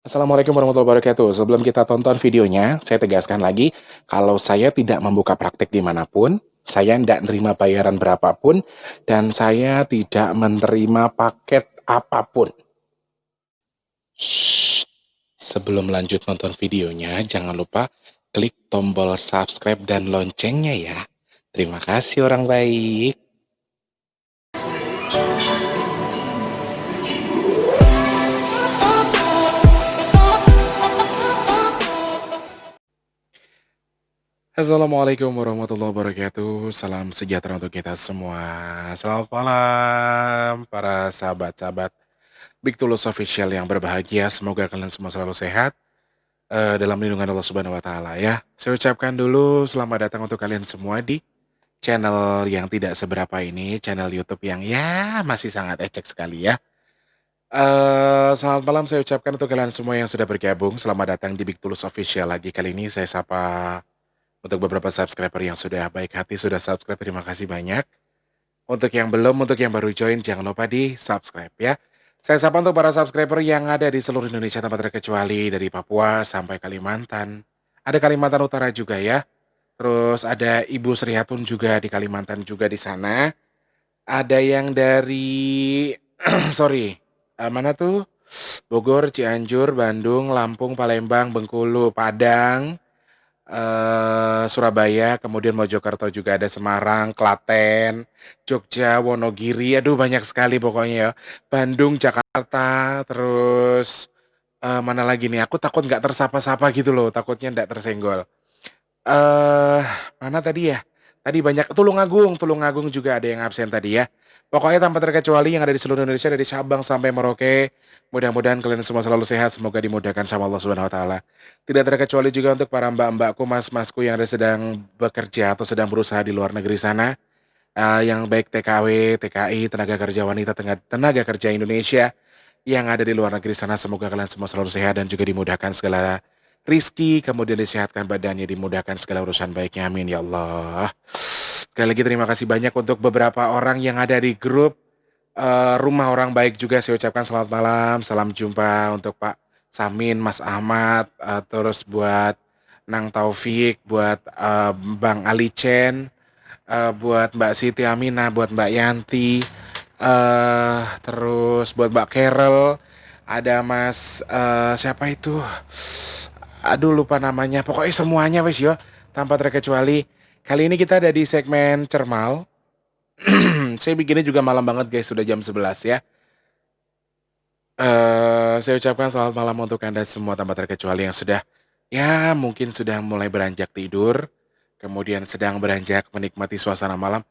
Assalamualaikum warahmatullahi wabarakatuh. Sebelum kita tonton videonya, saya tegaskan lagi, kalau saya tidak membuka praktek dimanapun, saya tidak menerima bayaran berapapun, dan saya tidak menerima paket apapun. Shh. Sebelum lanjut nonton videonya, jangan lupa klik tombol subscribe dan loncengnya ya. Terima kasih orang baik. Assalamualaikum warahmatullahi wabarakatuh. Salam sejahtera untuk kita semua. Selamat malam para sahabat-sahabat Big Tulus Official yang berbahagia. Semoga kalian semua selalu sehat dalam lindungan Allah Subhanahu wa taala ya. Saya ucapkan dulu selamat datang untuk kalian semua di channel yang tidak seberapa ini, channel YouTube yang ya masih sangat ecek sekali ya. Selamat malam saya ucapkan untuk kalian semua yang sudah bergabung. Selamat datang di Big Tulus Official lagi. Kali ini saya sapa untuk beberapa subscriber yang sudah baik hati sudah subscribe, terima kasih banyak. Untuk yang belum, untuk yang baru join, jangan lupa di subscribe ya. Saya sapa untuk para subscriber yang ada di seluruh Indonesia tanpa terkecuali, dari Papua sampai Kalimantan. Ada Kalimantan Utara juga ya. Terus ada Ibu Sri Hatun juga di Kalimantan juga di sana. Ada yang dari, sorry, mana tuh? Bogor, Cianjur, Bandung, Lampung, Palembang, Bengkulu, Padang, Surabaya, kemudian Mojokerto juga ada, Semarang, Klaten, Jogja, Wonogiri, aduh banyak sekali pokoknya ya. Bandung, Jakarta, terus mana lagi nih? Aku takut nggak tersapa-sapa gitu loh, takutnya nggak tersenggol. Eh, mana tadi ya? Tadi banyak Tulungagung juga ada yang absen tadi ya. Pokoknya tanpa terkecuali yang ada di seluruh Indonesia dari Sabang sampai Merauke. Mudah-mudahan kalian semua selalu sehat, semoga dimudahkan sama Allah Subhanahu wa taala. Tidak terkecuali juga untuk para mbak-mbakku, mas-masku yang ada sedang bekerja atau sedang berusaha di luar negeri sana. Yang baik TKW, TKI, tenaga kerja wanita, tenaga kerja Indonesia yang ada di luar negeri sana, semoga kalian semua selalu sehat dan juga dimudahkan segala rizki, kemudian disehatkan badannya, dimudahkan segala urusan baiknya, amin ya Allah. Sekali lagi terima kasih banyak untuk beberapa orang yang ada di grup Rumah Orang Baik juga saya ucapkan selamat malam, salam jumpa untuk Pak Samin, Mas Ahmad, terus buat Nang Taufik, buat Bang Ali Chen, buat Mbak Siti Aminah, buat Mbak Yanti, terus buat Mbak Carol, ada Mas siapa itu? Aduh lupa namanya. Pokoknya semuanya wes yo, tanpa terkecuali. Kali ini kita ada di segmen Cermal. Saya bikinnya juga malam banget guys, sudah jam 11 ya. Saya ucapkan selamat malam untuk Anda semua tanpa terkecuali yang sudah ya mungkin sudah mulai beranjak tidur, kemudian sedang beranjak menikmati suasana malam.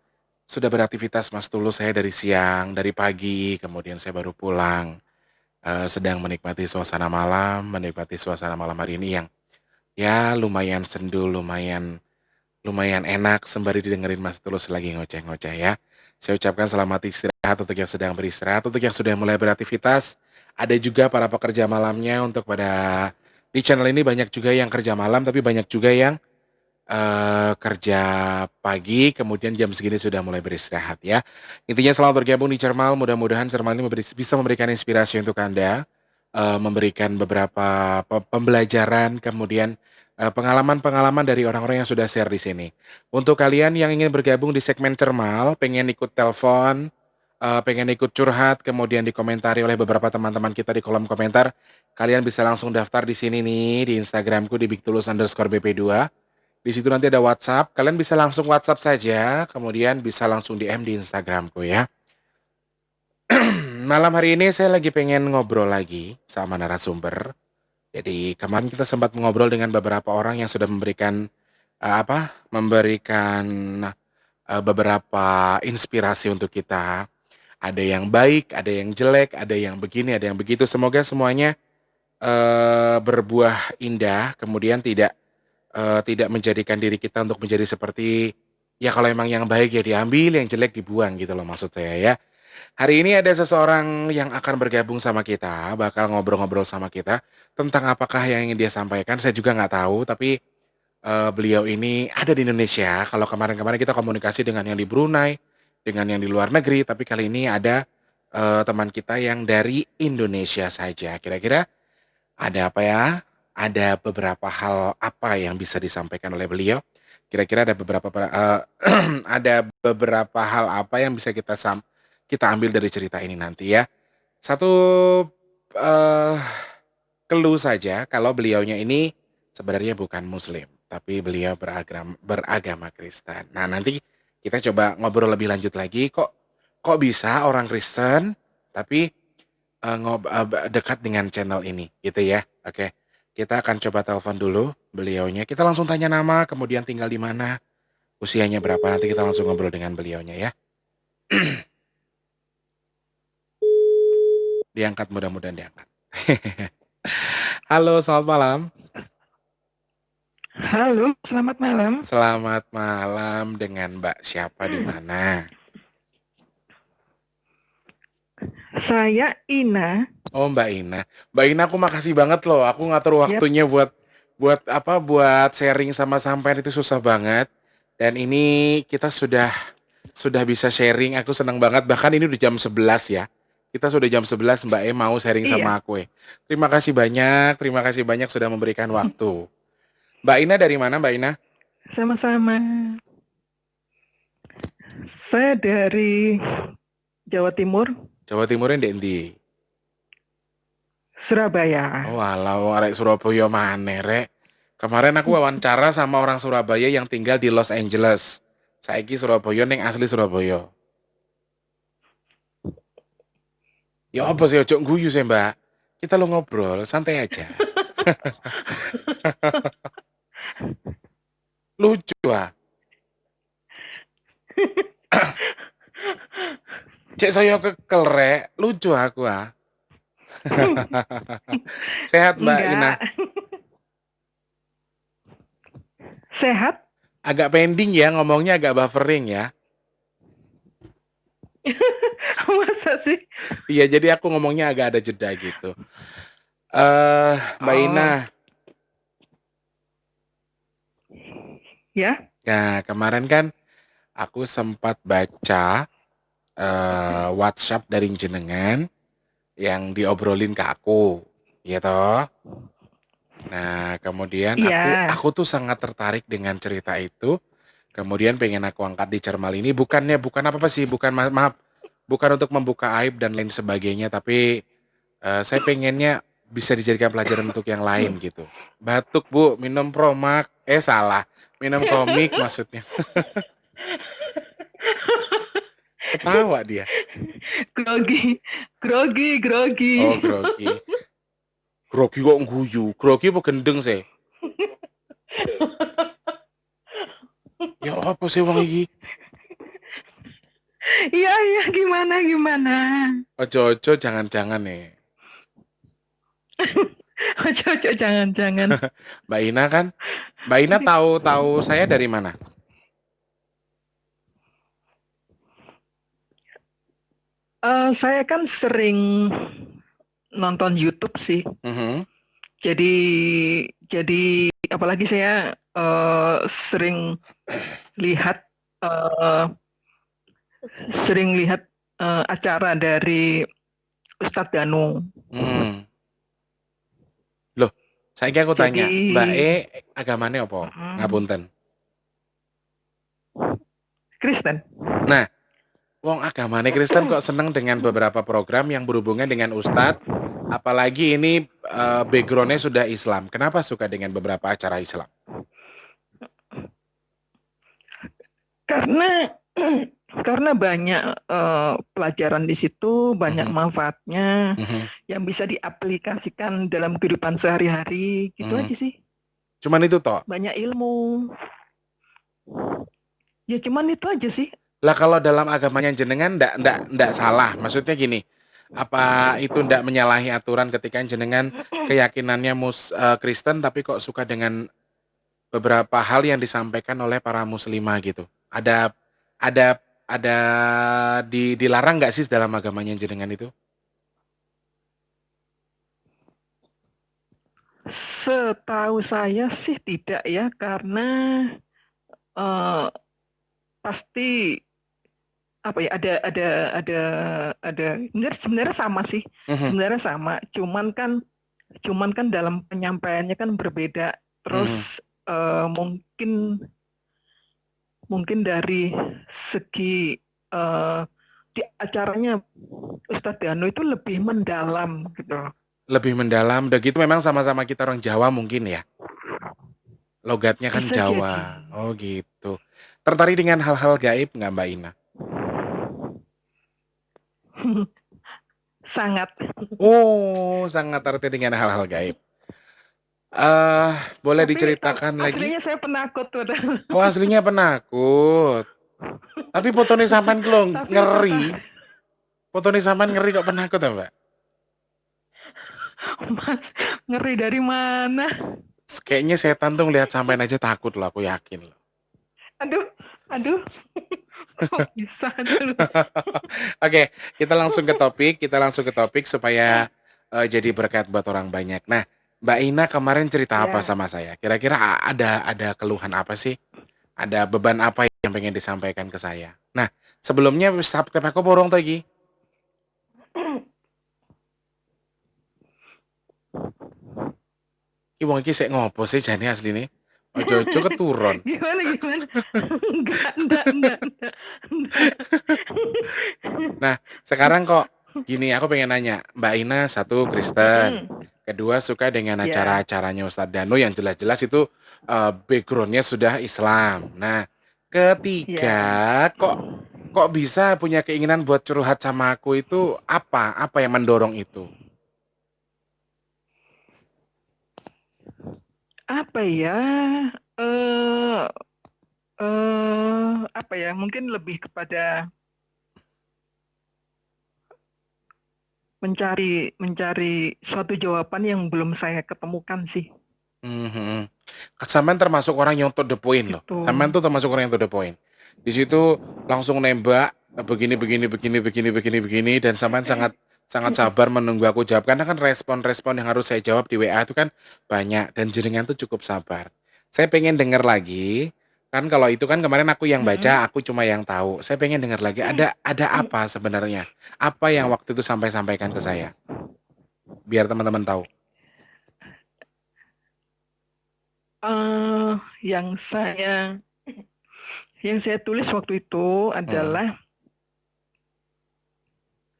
Sudah beraktivitas Mas Tulus, saya dari siang, dari pagi, kemudian saya baru pulang. Sedang menikmati suasana malam, menikmati suasana malam hari ini yang ya lumayan sendu, lumayan lumayan enak sembari didengerin Mas Tulus lagi ngoceh-ngoceh ya. Saya ucapkan selamat istirahat untuk yang sedang beristirahat, untuk yang sudah mulai beraktivitas. Ada juga para pekerja malamnya, untuk pada di channel ini banyak juga yang kerja malam, tapi banyak juga yang kerja pagi, kemudian jam segini sudah mulai beristirahat ya. Intinya selamat bergabung di Cermal, mudah-mudahan Cermal ini bisa memberikan inspirasi untuk Anda, memberikan beberapa pembelajaran, kemudian pengalaman-pengalaman dari orang-orang yang sudah share di sini. Untuk kalian yang ingin bergabung di segmen Cermal, pengen ikut telepon, pengen ikut curhat, kemudian dikomentari oleh beberapa teman-teman kita di kolom komentar, kalian bisa langsung daftar di sini nih, di Instagramku di bigtulus_bp2. Di situ nanti ada WhatsApp, kalian bisa langsung WhatsApp saja, kemudian bisa langsung DM di Instagramku ya. Malam hari ini saya lagi pengen ngobrol lagi sama narasumber. Jadi kemarin kita sempat mengobrol dengan beberapa orang yang sudah memberikan memberikan beberapa inspirasi untuk kita. Ada yang baik, ada yang jelek, ada yang begini, ada yang begitu. Semoga semuanya berbuah indah, kemudian tidak menjadikan diri kita untuk menjadi seperti, ya kalau emang yang baik ya diambil, yang jelek dibuang gitu loh maksud saya ya. Hari ini ada seseorang yang akan bergabung sama kita, bakal ngobrol-ngobrol sama kita tentang apakah yang ingin dia sampaikan, saya juga nggak tahu, tapi beliau ini ada di Indonesia. Kalau kemarin-kemarin kita komunikasi dengan yang di Brunei, dengan yang di luar negeri, tapi kali ini ada teman kita yang dari Indonesia saja. Kira-kira Ada apa ya? Ada beberapa hal apa yang bisa disampaikan oleh beliau? Kira-kira ada ada beberapa hal apa yang bisa kita ambil dari cerita ini nanti ya? Satu, eee, clue saja kalau beliaunya ini sebenarnya bukan muslim, tapi beliau beragama Kristen. Nah, nanti kita coba ngobrol lebih lanjut lagi, kok kok bisa orang Kristen tapi dekat dengan channel ini, gitu ya. Oke, kita akan coba telepon dulu beliaunya, kita langsung tanya nama, kemudian tinggal di mana, usianya berapa, nanti kita langsung ngobrol dengan beliaunya ya. Diangkat, mudah-mudahan diangkat. Halo, selamat malam. Halo, selamat malam. Selamat malam, dengan Mbak siapa di mana? Saya Ina. Oh, Mbak Ina. Mbak Ina, aku makasih banget loh, aku ngatur Yap. waktunya buat sharing sama sampean itu susah banget. Dan ini kita sudah bisa sharing, aku senang banget, bahkan ini udah jam 11 ya. Kita sudah jam 11 Mbak E mau sharing Iya, sama aku. Terima kasih banyak sudah memberikan waktu. Mbak Ina dari mana Mbak Ina? sama-sama. Saya dari Jawa Timur, Jawa Timurnya ndek endi? Surabaya. Oh alah, arek Surabaya maneh rek. Kemarin aku wawancara sama orang Surabaya yang tinggal di Los Angeles. Saiki Surabaya neng asli Surabaya. Ya apa sih ojo guyu sih Mbak. Kita lo ngobrol santai aja. Lucu ah. Cek saya kekel rek, lucu aku ah. Sehat Mbak Ina. Enggak, sehat? Agak pending ya ngomongnya, agak buffering ya. Masa sih? Iya, jadi aku ngomongnya agak ada jeda gitu. Mbak Ina, Oh, ya, ya kemarin kan aku sempat baca WhatsApp dari jenengan yang diobrolin ke aku, ya toh. Nah, kemudian aku iya. aku tuh sangat tertarik dengan cerita itu. Kemudian pengen aku angkat di Cermal ini, bukan apa-apa sih, maaf, bukan untuk membuka aib dan lain sebagainya, tapi saya pengennya bisa dijadikan pelajaran untuk yang lain gitu. Batuk Bu, minum Promak, salah, minum komik maksudnya. Ketawa dia. Grogi, grogi, Oh, grogi. grogi. Grogi kok guyu? Grogi apa gendeng sih? Ya apa sih wong iki? Iya, iya, gimana, gimana? Ojo-ojo jangan-jangan nih. Ojo, jangan-jangan. Mbak Ina kan, Mbak Ina tahu tahu saya dari mana? Saya kan sering nonton YouTube sih. Mhm. Jadi apalagi saya sering lihat eh, acara dari Ustadz Danu. Hmm. Loh, saiki aku Jadi tanya, Mbak E agamane apa? Ngapunten. Kristen. Nah, wong agamane Kristen kok seneng dengan beberapa program yang berhubungan dengan Ustadz, apalagi ini backgroundnya sudah Islam. Kenapa suka dengan beberapa acara Islam? Karena karena banyak pelajaran di situ, banyak Mhm, manfaatnya mhm, yang bisa diaplikasikan dalam kehidupan sehari-hari. Gitu mhm. aja sih. Cuman itu toh. Banyak ilmu. Ya cuman itu aja sih. Lah kalau dalam agamanya jenengan ndak salah. Maksudnya gini, apa itu ndak menyalahi aturan ketika jenengan keyakinannya Kristen tapi kok suka dengan beberapa hal yang disampaikan oleh para muslimah gitu. Ada ada dilarang nggak sih dalam agamanya jenengan itu? Setahu saya sih tidak ya, karena eh, pasti apa ya, ada sebenarnya sama sih, Mhm, sebenarnya sama, cuman kan Cuman kan dalam penyampaiannya kan berbeda. Mhm. Terus mungkin mungkin dari segi eh, di acaranya Ustadz Danu itu lebih mendalam gitu loh. Lebih mendalam, udah gitu memang sama-sama kita orang Jawa mungkin ya? Logatnya kan Bisa jadi. Jawa. Oh gitu. Tertarik dengan hal-hal gaib nggak Mbak Ina? Sangat. Oh, sangat tertarik dengan hal-hal gaib. Eh, boleh Tapi diceritakan lagi? aslinya saya penakut padahal. Oh, aslinya penakut. Tapi fotonya sampan kalau Tapi apakah ngeri. Fotonya sampan ngeri kok penakut ya, Mbak? Mas ngeri dari mana? Kayaknya setan tuh ngeliat sampean aja takut loh, aku yakin loh. Aduh, aduh, kok bisa tuh? Oke, kita langsung ke topik supaya jadi berkat buat orang banyak. Nah, Mbak Ina kemarin cerita apa Ya, sama saya? Kira-kira ada keluhan apa sih? Ada beban apa yang pengen disampaikan ke saya? Nah, sebelumnya subscribe aku borong lagi. Ki wong iki sik ngopo sih jane asline? Ojo-ojo keturun. gimana gimana? Enggak. Nah, sekarang kok gini, aku pengen nanya, Mbak Ina satu Kristen, kedua suka dengan Ya, acara-acaranya Ustadz Danu yang jelas-jelas itu backgroundnya sudah Islam. Nah, ya. ketiga kok bisa punya keinginan buat curhat sama aku itu apa? Apa yang mendorong itu? Apa ya? Eh apa ya? Mungkin lebih kepada mencari suatu jawaban yang belum saya ketemukan sih. Mhm. Sampean termasuk orang yang to the point loh. Gitu. Sampean tuh termasuk orang yang to the point. Di situ langsung nembak begini dan sampean sangat sangat sabar menunggu aku jawab karena kan respon-respon yang harus saya jawab di WA itu kan banyak dan jenengan tuh cukup sabar. Saya pengen dengar lagi kan kalau itu kan kemarin aku yang Mm-mm. baca, aku cuma yang tahu. Saya pengen dengar lagi ada apa sebenarnya? Apa yang waktu itu sampaikan ke saya? Biar teman-teman tahu. eh yang saya tulis waktu itu Mm, adalah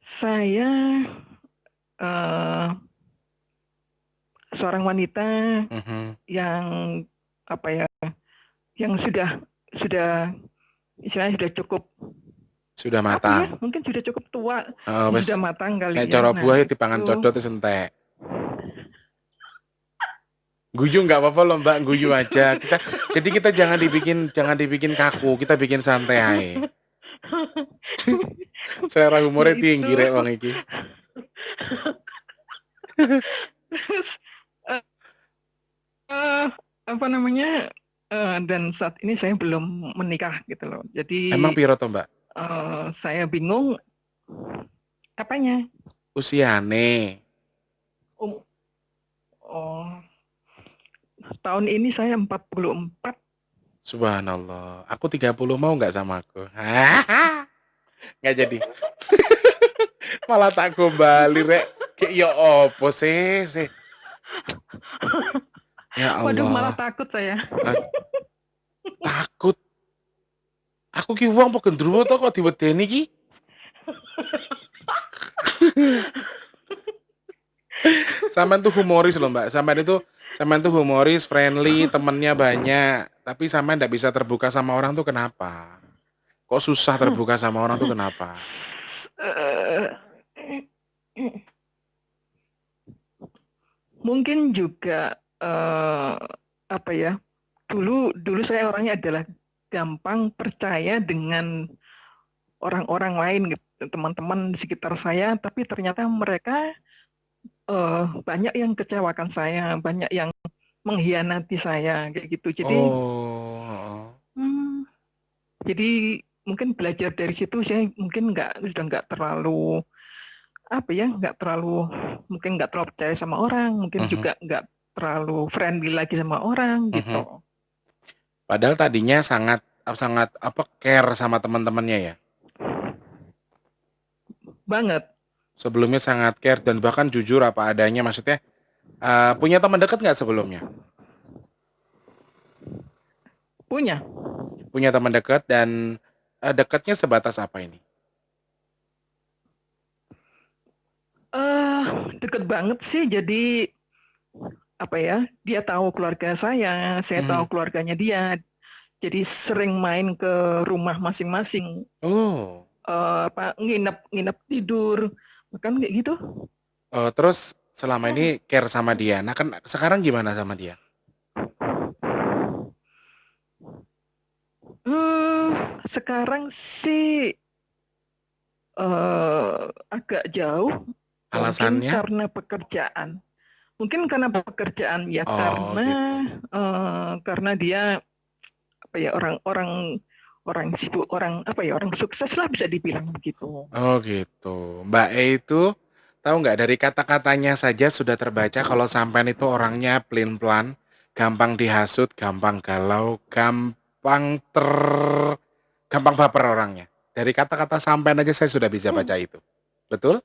saya eh, seorang wanita mhm. yang apa ya, yang sudah istilahnya sudah cukup Sudah apa ya, matang. mungkin sudah cukup tua, Wes sudah matang nek kali ya. cara Nah buah ya dipangan itu codot wis entek. Guyu nggak apa-apa loh Mbak, guyu aja. Kita jangan dibikin kaku, kita bikin santai ae. Selera ya humornya tinggi itu rek wong iki. eh, eh, apa namanya, dan saat ini saya belum menikah gitu loh. Emang Jadi piro to Mbak? saya bingung apanya. Usiane. Um, oh, tahun ini saya 44. Subhanallah. Aku 30 mau nggak sama aku? Nggak jadi. Malah tak gombali rek. Kayak ya opo sih. Ya Waduh, malah Allah. takut saya. Lah, takut. Aku ki wong apa gendruwo to kok diwedeni ki? Sampean tuh humoris loh Mbak. Sampean tuh humoris, friendly, temennya banyak. Tapi sampean nggak bisa terbuka sama orang tuh kenapa? Kok susah terbuka sama orang tuh kenapa? Eh, Mungkin juga apa ya? Dulu dulu saya orangnya adalah gampang percaya dengan orang-orang lain gitu, teman-teman di sekitar saya, tapi ternyata mereka banyak yang kecewakan saya, banyak yang mengkhianati saya kayak gitu. Oh, Hmm, jadi mungkin belajar dari situ saya mungkin sudah nggak terlalu apa ya, mungkin nggak terlalu percaya sama orang, mungkin mhm, juga nggak terlalu friendly lagi sama orang mhm. gitu. Padahal tadinya sangat sangat apa care sama teman-temannya ya. Banget. Sebelumnya sangat care dan bahkan jujur apa adanya maksudnya Punya teman dekat nggak sebelumnya? Punya. Punya teman dekat dan dekatnya sebatas apa ini? Eh, deket banget sih. Jadi apa ya? Dia tahu keluarga saya tahu Mhm. keluarganya dia. Jadi sering main ke rumah masing-masing. Oh. Apa nginep nginep tidur, kan kayak gitu. Terus selama ini care sama dia. Nah kan sekarang gimana sama dia? Sekarang sih agak jauh, mungkin Alasannya? karena pekerjaan. Mungkin karena pekerjaan ya, Oh gitu. karena dia apa ya, orang-orang orang sibuk, orang apa ya, orang sukses lah bisa dibilang begitu. Oh gitu. Mbak E itu tahu nggak dari kata-katanya saja sudah terbaca kalau sampean itu orangnya pelin-pelan, gampang dihasut, gampang galau, gampang baper orangnya. Dari kata-kata sampean aja saya sudah bisa baca itu. Betul?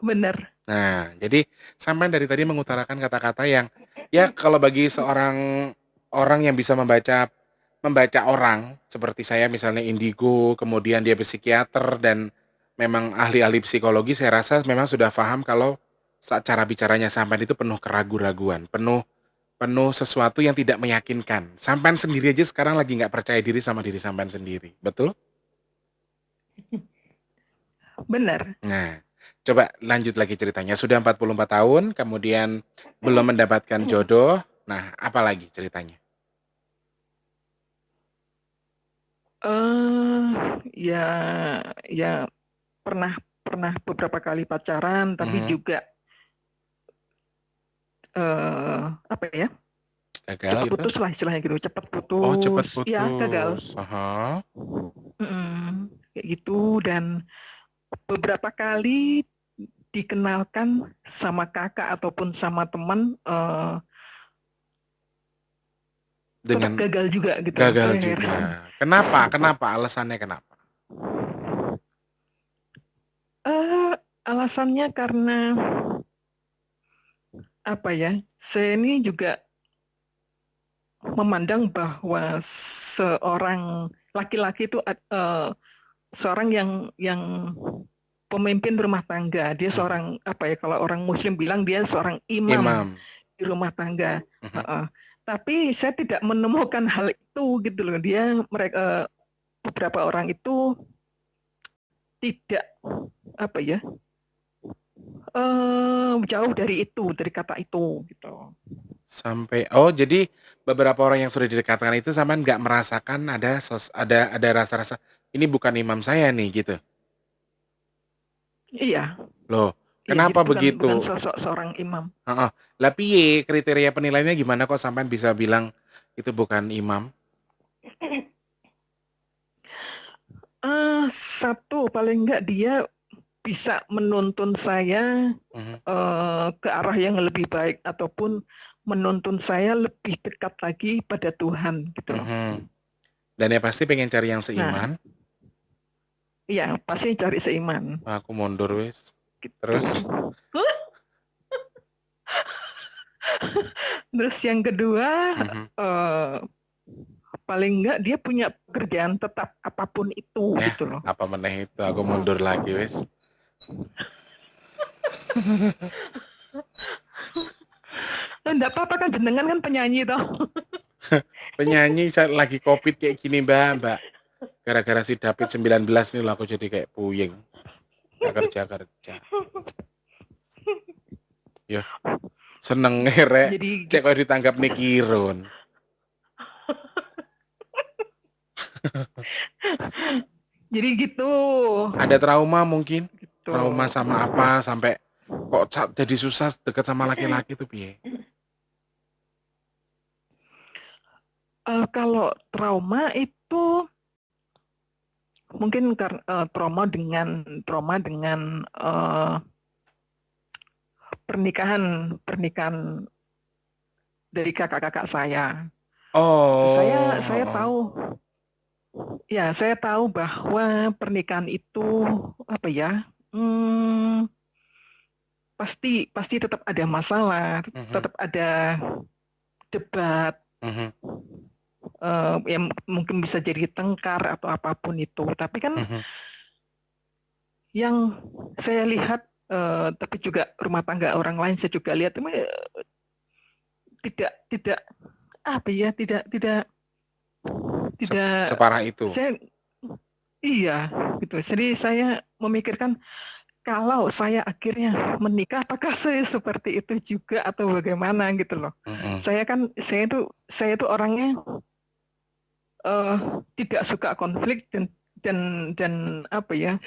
Bener. Nah, jadi sampean dari tadi mengutarakan kata-kata yang ya kalau bagi seorang orang yang bisa membaca membaca orang seperti saya misalnya indigo, kemudian dia psikiater dan memang ahli-ahli psikologi, saya rasa memang sudah paham kalau saat cara bicaranya sampean itu penuh keraguan-raguan, penuh penuh sesuatu yang tidak meyakinkan. Sampean sendiri aja sekarang lagi nggak percaya diri sama diri sampean sendiri, betul? Bener. Nah, coba lanjut lagi ceritanya. Sudah 44 tahun, kemudian belum mendapatkan jodoh. Nah, apa lagi ceritanya? eh ya ya pernah pernah beberapa kali pacaran, tapi Mhm. juga apa ya, Gagal cepat gitu? putus lah istilahnya gitu, cepat Oh, cepat putus, ya gagal. putus. Aha. Kayak gitu. Dan beberapa kali dikenalkan sama kakak ataupun sama teman, tetap Dengan gagal juga gitu loh. gagal Saya heran. juga. Kenapa? Kenapa? Alasannya kenapa? eh Alasannya karena apa ya? Saya ini juga memandang bahwa seorang laki-laki itu seorang yang pemimpin rumah tangga. Dia Mhm. seorang apa ya, kalau orang Muslim bilang dia seorang imam Imam. di rumah tangga. Mhm. Heeh. Tapi saya tidak menemukan hal itu gitu loh. Mereka beberapa orang itu tidak apa ya, jauh dari itu, dari kata itu gitu. Sampai oh jadi beberapa orang yang sudah didekatkan itu sampean nggak merasakan ada rasa-rasa, "Ini bukan imam saya nih," gitu? Iya, Loh, iya. Jadi kenapa bukan begitu? sosok seorang imam. Heeh. Lah piye kriteria penilaiannya gimana kok sampean bisa bilang itu bukan imam? Satu paling enggak dia bisa menuntun saya Mhm. ke arah yang lebih baik, ataupun menuntun saya lebih dekat lagi pada Tuhan gitu loh. Mhm. Dan yang pasti pengen cari yang Nah, seiman. iya pasti cari seiman Aku mundur wis. gitu. Terus? Terus yang kedua, Mhm. eh, paling enggak dia punya pekerjaan tetap apapun itu Ya, gitu loh. apa meneh itu aku mundur lagi wis. Enggak apa-apa kan, jenengan kan penyanyi toh. Penyanyi lagi Covid kayak gini, Mbak, Mbak. Gara-gara si David 19 nih loh aku jadi kayak puyeng. Gak kerja-kerja. Yo, seneng rek. Jadi Cek kok ditanggap Nikirun. jadi gitu. Ada trauma mungkin? Gitu. Trauma sama apa sampai kok jadi susah deket sama laki-laki tuh piye? Kalau trauma itu mungkin karena trauma dengan pernikahan pernikahan dari kakak-kakak saya. Saya Oh, tahu, ya saya tahu bahwa pernikahan itu apa ya, pasti tetap ada masalah, Mhm, tetap ada debat, mhm, yang mungkin bisa jadi tengkar atau apapun itu. Tapi kan mhm. yang saya lihat, tapi juga rumah tangga orang lain saya juga lihat, tidak tidak apa ya, tidak tidak tidak Separah itu? saya iya, gitu. Jadi saya memikirkan kalau saya akhirnya menikah, apakah saya seperti itu juga atau bagaimana gitu loh. Mhm. Saya itu orangnya eh, tidak suka konflik dan dan apa ya,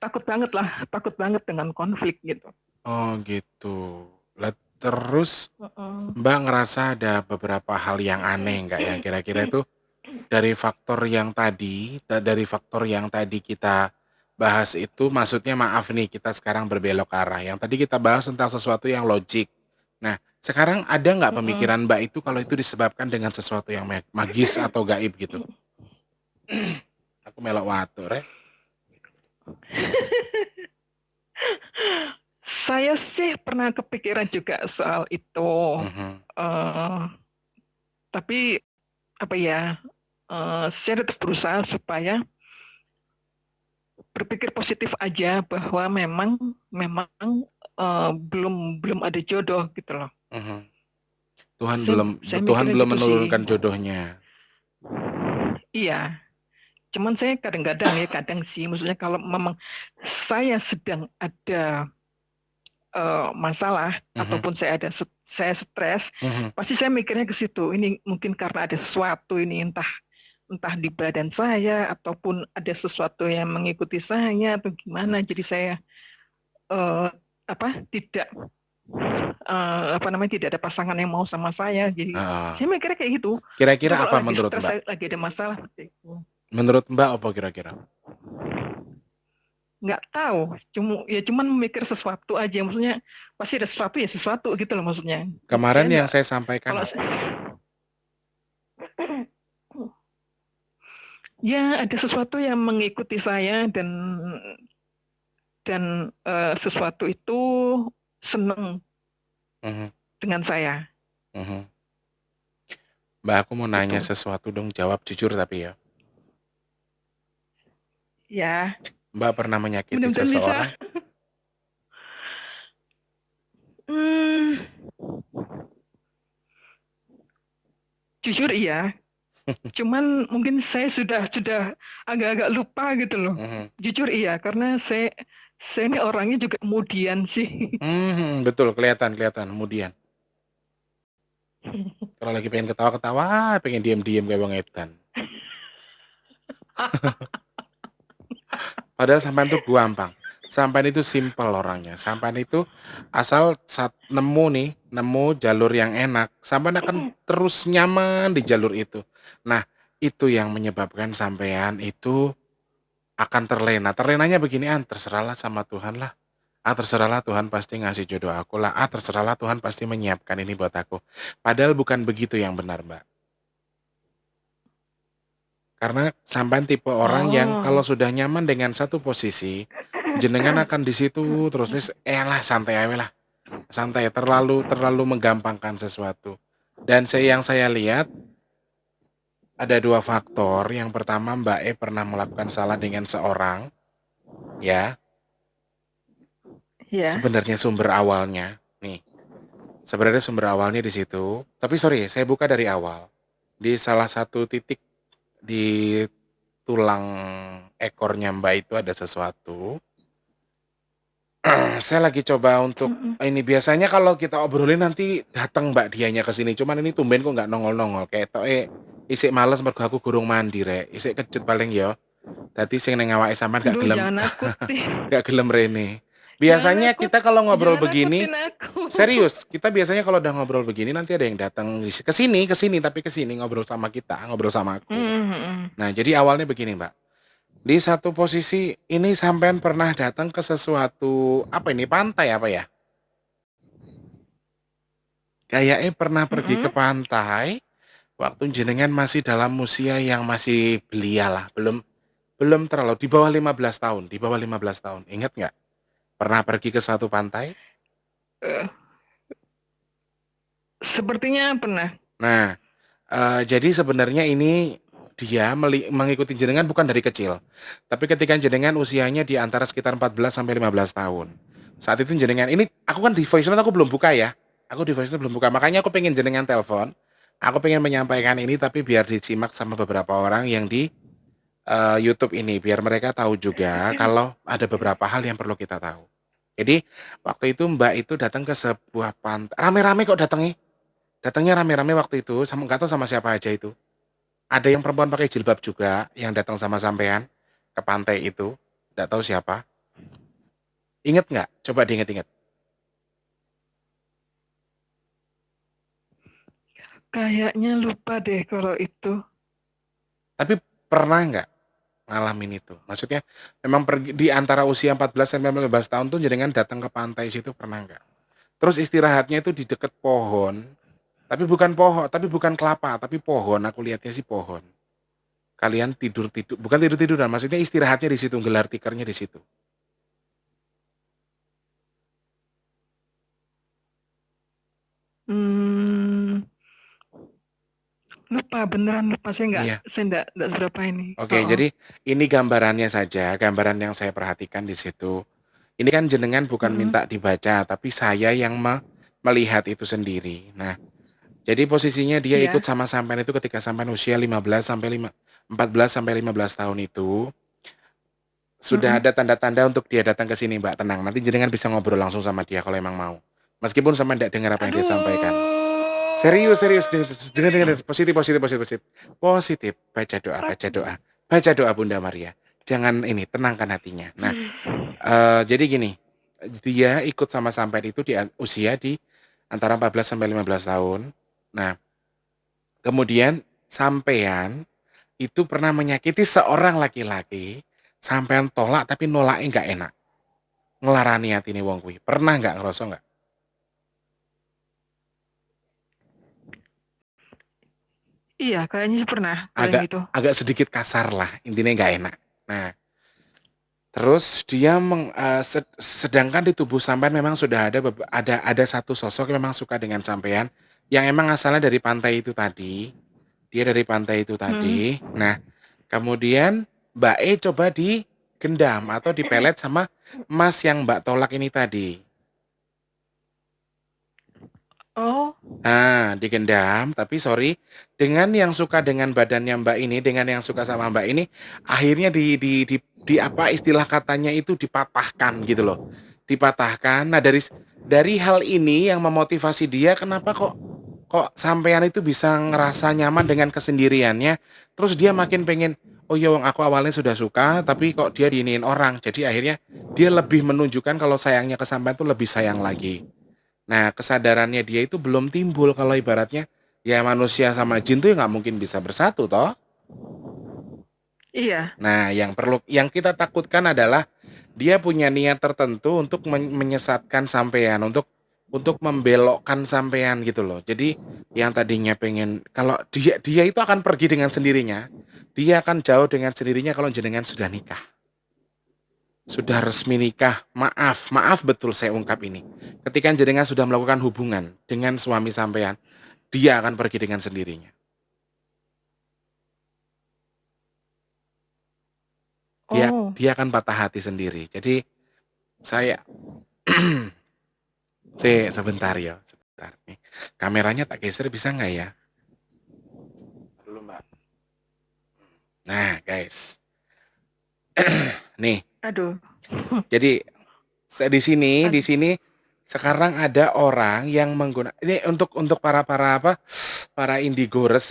takut banget dengan konflik gitu. Oh gitu. Lah terus Heeh. Mbak ngerasa ada beberapa hal yang aneh nggak yang kira-kira itu dari faktor yang tadi dari faktor yang tadi kita bahas itu maksudnya maaf nih kita sekarang berbelok arah. Yang tadi kita bahas tentang sesuatu yang logik. Nah, sekarang ada nggak Heeh. pemikiran Mbak itu kalau itu disebabkan dengan sesuatu yang magis atau gaib gitu? Aku melok watu, Rek. Saya sih pernah kepikiran juga soal itu. Mhm, eh tapi apa ya? Saya tetap berusaha supaya berpikir positif aja bahwa memang memang belum belum ada jodoh gitu loh. mhm. Saya Tuhan mikirnya belum gitu sih. menurunkan jodohnya. Iya, cuman saya kadang-kadang ya, kadang sih, maksudnya kalau memang saya sedang ada masalah Mhm, ataupun saya stres, mhm. pasti saya mikirnya ke situ. Ini mungkin karena ada sesuatu ini, entah entah di badan saya ataupun ada sesuatu yang mengikuti saya atau gimana. Jadi saya eh, apa tidak apa namanya, tidak ada pasangan yang mau sama saya. Jadi Heeh. saya mikirnya kayak gitu. Itu Kira-kira kalau apa lagi menurut stres, Mbak? lagi ada masalah seperti itu. Menurut Mbak apa kira-kira? Nggak tahu, cuman memikir sesuatu aja, maksudnya pasti ada sesuatu ya sesuatu gitu loh maksudnya. Saya Kemarin yang nggak, saya sampaikan kalau apa? ya ada sesuatu yang mengikuti saya dan sesuatu itu seneng Mhm, dengan saya mhm. Mbak, aku mau nanya gitu. sesuatu dong, jawab jujur tapi ya. Ya, Mbak pernah menyakiti mudah-mudahan bisa. seseorang? Hmm, jujur iya, cuman mungkin saya sudah agak-agak lupa gitu loh. Mhm, Jujur iya, karena saya ini orangnya juga kemudian sih. mhm, betul kelihatan kelihatan kemudian. Kalau lagi pengen ketawa-ketawa, pengen diem-diem kayak Bang Edan. Padahal sampean tuh gampang. Sampean itu simpel orangnya. Sampean itu asal nemu nih, nemu jalur yang enak, sampean akan terus nyaman di jalur itu. Nah, itu yang menyebabkan sampean itu akan terlena. Terlenanya beginian, terserahlah sama Tuhan lah. Ah, terserahlah Tuhan pasti ngasih jodoh aku lah. Ah, terserahlah Tuhan pasti menyiapkan ini buat aku. Padahal bukan begitu yang benar, Mbak. Karena sampean tipe orang yang kalau Oh, sudah nyaman dengan satu posisi, jenengan akan di situ terus wis elah santai ae lah, santai terlalu terlalu menggampangkan sesuatu. Dan yang saya lihat ada 2 faktor. Yang pertama Mbak E pernah melakukan salah dengan seorang, ya. ya, Sebenarnya sumber awalnya nih, sebenarnya sumber awalnya di situ. Tapi sorry, saya buka dari awal. Di salah satu titik di tulang ekornya Mbak itu ada sesuatu. Saya lagi coba untuk mm-mm. ini biasanya kalau kita obrolin nanti datang Mbak dianya ke sini, cuman ini tumben kok nggak nongol-nongol, ketoke isik males mergo aku gurung mandi rek, isik kecut paling yo. Dadi sing ning awake sampean Aduh, jangan nakutin, gak gelem rene. jangan Biasanya nakut, kita kalau ngobrol jangan begini nakutin aku. serius, kita biasanya kalau udah ngobrol begini nanti ada yang datang ke sini tapi ke sini ngobrol sama kita, ngobrol sama aku. Mm-mm. Nah, jadi awalnya begini, Mbak. Di satu posisi ini sampean pernah datang ke sesuatu apa ini pantai apa ya? Kayaknya pernah pergi ke Mm-mm. pantai, waktu jenengan masih dalam usia yang masih belia lah, belum belum terlalu di bawah 15 tahun, di bawah 15 tahun, ingat nggak? Pernah pergi ke suatu pantai? Eh, sepertinya pernah. Nah, jadi sebenarnya ini dia mengikuti jenengan bukan dari kecil. Tapi ketika jenengan usianya di antara sekitar 14 sampai 15 tahun. Saat itu jenengan ini aku kan di voice note aku belum buka ya. Aku di voice note belum buka. Makanya aku pengen jenengan telepon. Aku pengen menyampaikan ini tapi biar disimak sama beberapa orang yang di YouTube ini biar mereka tahu juga kalau ada beberapa hal yang perlu kita tahu. Jadi waktu itu Mbak itu datang ke sebuah pantai. Rame-rame kok datangnya. Datangnya rame-rame waktu itu sama nggak tahu sama siapa aja itu. Ada yang perempuan pakai jilbab juga yang datang sama sampean ke pantai itu, nggak tahu siapa. Ingat nggak? Coba diinget-inget. Kayaknya lupa deh kalau itu. Tapi pernah nggak ngalamin itu? Maksudnya memang pergi di antara usia 14 sampai 15 tahun tuh jenengan datang ke pantai situ pernah nggak? Terus istirahatnya itu di deket pohon, tapi bukan kelapa, tapi pohon. Aku lihatnya sih pohon. Kalian tidur-tidur, bukan tidur-tiduran, maksudnya istirahatnya di situ, gelar tikernya di situ. Hmm, lupa beneran lupa Iya. saya nggak seberapa ini. Oke, Oh, jadi ini gambarannya saja, gambaran yang saya perhatikan di situ. Ini kan jenengan bukan mm-mm, minta dibaca, tapi saya yang melihat itu sendiri. Nah, jadi posisinya dia ikut iya. sama sampean itu ketika sampean usia 15 sampai 14 sampai 15 tahun itu sudah Mm-mm. ada tanda-tanda untuk dia datang ke sini, Mbak. Tenang, nanti jenengan bisa ngobrol langsung sama dia kalau emang mau. Meskipun sampean tidak dengar apa yang dia sampaikan. Aduh, Serius, serius, dengar, dengar, dengar, positif, positif, positif, positif. Positif, baca doa, baca doa. Baca doa Bunda Maria. Jangan ini, tenangkan hatinya. Nah, jadi gini, dia ikut sama sampean itu di usia di antara 14 sampai 15 tahun. Nah, kemudian sampean itu pernah menyakiti seorang laki-laki, sampean tolak tapi nolaknya nggak enak. Ngelarani hatine wong kuwi. Pernah nggak ngerasa nggak? iya kayaknya sih pernah kalau yang Agak gitu. agak sedikit kasar lah, intinya nggak enak. Nah, terus dia sedangkan di tubuh sampean memang sudah ada ada satu sosok yang memang suka dengan sampean, yang emang asalnya dari pantai itu tadi, dia dari pantai itu Mm. tadi. Nah, kemudian Mbak E coba digendam atau dipelet sama Mas yang Mbak tolak ini tadi. Oh, Nah, digendam, tapi sorry, dengan yang suka dengan badannya Mbak ini, dengan yang suka sama Mbak ini, akhirnya di apa istilah katanya itu dipatahkan gitu loh. Dipatahkan. Nah, dari hal ini yang memotivasi dia, kenapa kok sampean itu bisa ngerasa nyaman dengan kesendiriannya, terus dia makin pengen, oh iya wong aku awalnya sudah suka, tapi kok dia diiniin orang. Jadi akhirnya dia lebih menunjukkan kalau sayangnya ke sampean tuh lebih sayang lagi. Nah, kesadarannya dia itu belum timbul kalau ibaratnya ya manusia sama jin tuh ya nggak mungkin bisa bersatu toh. iya. Nah, yang kita takutkan adalah dia punya niat tertentu untuk menyesatkan sampean, untuk membelokkan sampean gitu loh. Jadi yang tadinya pengen kalau dia itu akan pergi dengan sendirinya. Dia akan jauh dengan sendirinya kalau jenengan sudah nikah. Sudah resmi nikah, maaf, maaf betul saya ungkap ini. Ketika jenengan sudah melakukan hubungan dengan suami sampean, dia akan pergi dengan sendirinya. Dia Oh, dia akan patah hati sendiri. Jadi saya sebentar ya, sebentar nih. Kameranya tak geser bisa nggak ya? Dulu Mbak. Nah guys, nih. aduh. Jadi di sini sekarang ada orang yang menggunakan ini untuk para apa para indigores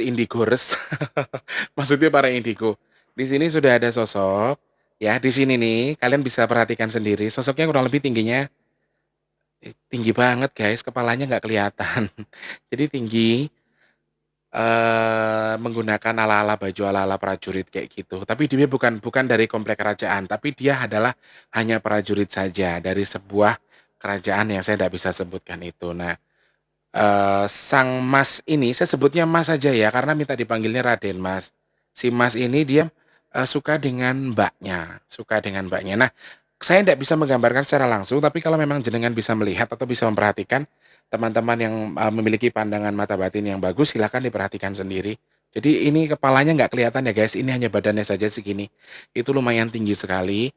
maksudnya para indigo. Di sini sudah ada sosok ya di sini nih kalian bisa perhatikan sendiri sosoknya kurang lebih tingginya tinggi banget guys kepalanya nggak kelihatan jadi tinggi menggunakan ala-ala baju ala-ala prajurit kayak gitu tapi dia bukan bukan dari komplek kerajaan tapi dia adalah hanya prajurit saja dari sebuah kerajaan yang saya tidak bisa sebutkan itu. Nah, sang Mas ini, saya sebutnya Mas saja ya, karena minta dipanggilnya Raden Mas. Si Mas ini dia suka dengan mbaknya, suka dengan mbaknya. Nah, Saya tidak bisa menggambarkan secara langsung, tapi kalau memang jenengan bisa melihat atau bisa memperhatikan teman-teman yang, memiliki pandangan mata batin yang bagus, silakan diperhatikan sendiri. Jadi ini kepalanya nggak kelihatan ya guys, ini hanya badannya saja segini. Itu lumayan tinggi sekali.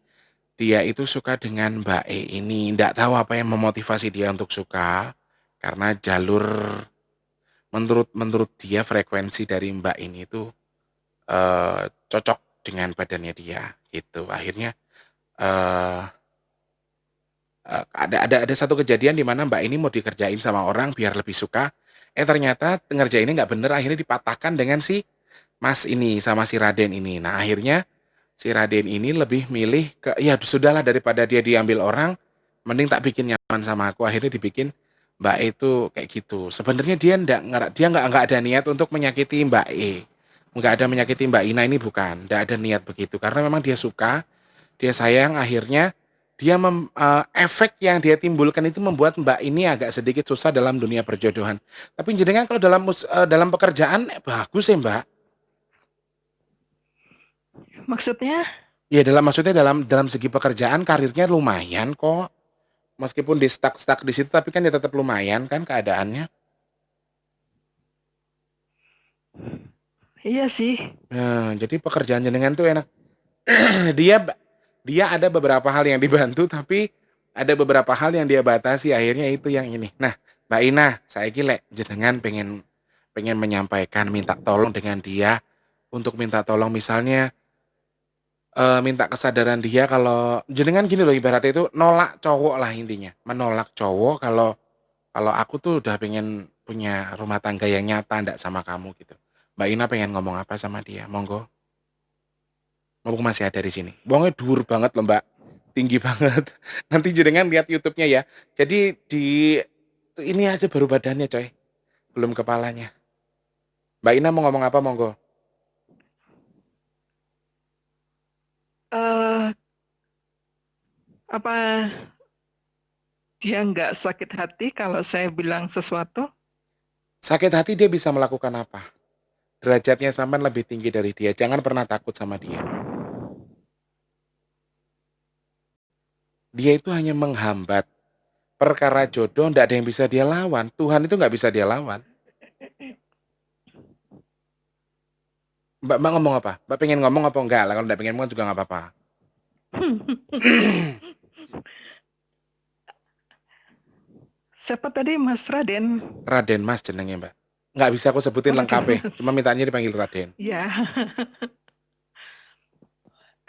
Dia itu suka dengan Mbak E ini, nggak tahu apa yang memotivasi dia untuk suka, karena jalur menurut menurut dia frekuensi dari Mbak ini itu, cocok dengan badannya dia, gitu. Akhirnya, eee ada satu kejadian di mana Mbak ini mau dikerjain sama orang biar lebih suka, ternyata ngerjainnya nggak bener akhirnya dipatahkan dengan si Mas ini, sama si Raden ini. Nah akhirnya, si Raden ini lebih milih ke ya sudahlah daripada dia diambil orang, mending tak bikin nyaman sama aku, akhirnya dibikin Mbak E itu kayak gitu. Sebenarnya dia nggak ada niat untuk menyakiti Mbak E, nggak ada menyakiti Mbak Ina ini bukan, nggak ada niat begitu, karena memang dia suka, dia sayang, akhirnya efek yang dia timbulkan itu membuat Mbak ini agak sedikit susah dalam dunia perjodohan. Tapi jenengan kalau dalam pekerjaan bagus ya, Mbak. Maksudnya? Ya maksudnya dalam segi pekerjaan karirnya lumayan kok. Meskipun di stuck-stuck di situ tapi kan dia tetap lumayan kan keadaannya. Iya sih. Nah, jadi pekerjaan jenengan tuh enak. Dia dia ada beberapa hal yang dibantu tapi ada beberapa hal yang dia batasi akhirnya itu yang ini. Nah, Mbak Ina, saya lek jenengan pengen pengen menyampaikan minta tolong dengan dia untuk minta tolong misalnya minta kesadaran dia kalau jenengan gini loh ibaratnya itu nolak cowok lah intinya, menolak cowok kalau kalau aku tuh udah pengen punya rumah tangga yang nyata ndak sama kamu gitu. Mbak Ina pengen ngomong apa sama dia? Monggo. Mumpung masih ada di sini. Wongnya dhuwur banget loh, Mbak. Tinggi banget. Nanti jenengan lihat YouTube-nya ya. Jadi di ini aja baru badannya, coy. Belum kepalanya. Mbak Ina mau ngomong apa monggo? Eh, apa dia nggak sakit hati kalau saya bilang sesuatu? Sakit hati dia bisa melakukan apa? Derajatnya sampean lebih tinggi dari dia. Jangan pernah takut sama dia. Dia itu hanya menghambat. Perkara jodoh ndak ada yang bisa dia lawan. Tuhan itu nggak bisa dia lawan. Mbak ngomong apa? Mbak pengen ngomong apa enggak lah? Kalau ndak pengen ngomong juga nggak apa-apa. Siapa tadi, Mas Raden? Raden Mas jenengnya, Mbak. Nggak bisa aku sebutin Raden lengkapnya. Mas. Cuma mintanya dipanggil Raden. Ya,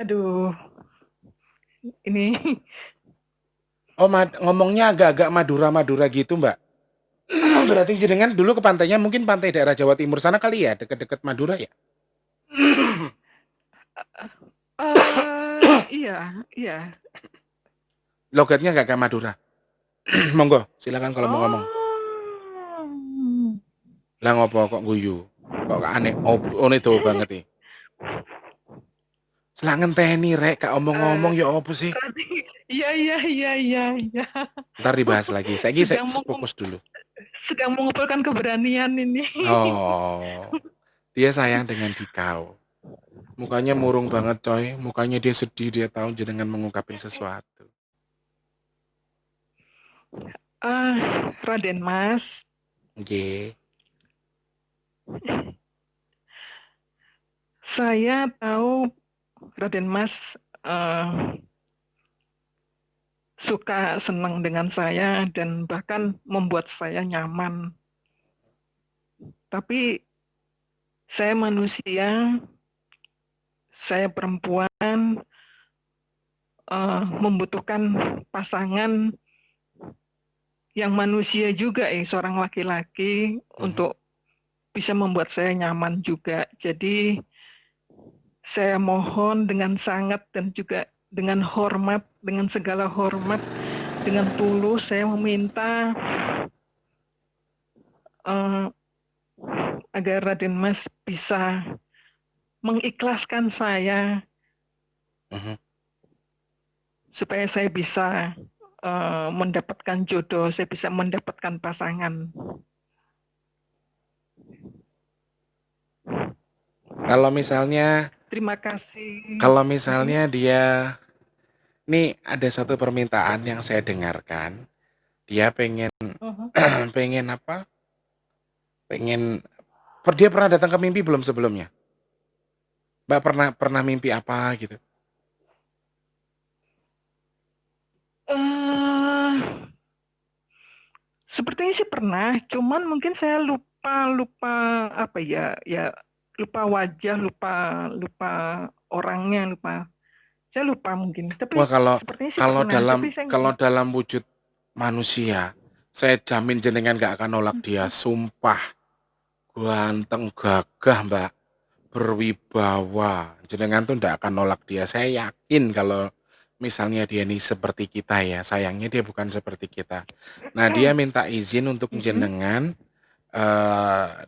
aduh, ini Oh, ngomongnya agak-agak Madura-Madura gitu, Mbak. Berarti jenengan dulu ke pantainya mungkin pantai daerah Jawa Timur sana kali ya, deket-deket Madura ya? iya, iya. Logatnya agak Madura. Monggo, silakan kalau mau ngomong. Oh, Lah ngopo kok guyu? Kok aneh, one itu banget nih. Selak ngenteni rek, kak omong-ngomong eh, ya opo sih? tadi, iya, iya, iya, iya, iya. Ntar dibahas lagi. Saya Sedang fokus dulu. sedang mengumpulkan keberanian ini. Oh, dia sayang dengan dikau. Mukanya murung banget coy. Mukanya dia sedih, dia tahu jenengan mengungkapin sesuatu. Raden Mas, Nggih. saya tahu Raden Mas suka senang dengan saya dan bahkan membuat saya nyaman. Tapi saya manusia, saya perempuan, membutuhkan pasangan yang manusia juga, seorang laki-laki Mhm. untuk bisa membuat saya nyaman juga. Jadi saya mohon dengan sangat dan juga dengan hormat, dengan segala hormat, dengan tulus saya meminta uh, agar Raden Mas bisa mengikhlaskan saya Mhm. supaya saya bisa mendapatkan jodoh, saya bisa mendapatkan pasangan. Kalau misalnya Terima kasih. kalau misalnya dia Nih ada satu permintaan yang saya dengarkan. Dia pengen Mhm. pengen apa? Pengen dia pernah datang ke mimpi belum sebelumnya? Mbak pernah pernah mimpi apa gitu? Eh, Sepertinya sih pernah, cuman mungkin saya lupa lupa apa ya, ya lupa wajah, lupa lupa orangnya, lupa. Saya lupa mungkin, Wah, tapi kalau sepertinya sih kalau pernah, dalam tapi saya kalau dalam wujud manusia, saya jamin jenengan gak akan nolak dia. Sumpah, ganteng, gagah, Mbak, berwibawa. Jenengan tuh ndak akan nolak dia. Saya yakin kalau misalnya dia ini seperti kita ya, sayangnya dia bukan seperti kita. Nah, dia minta izin untuk Mm-mm. jenengan,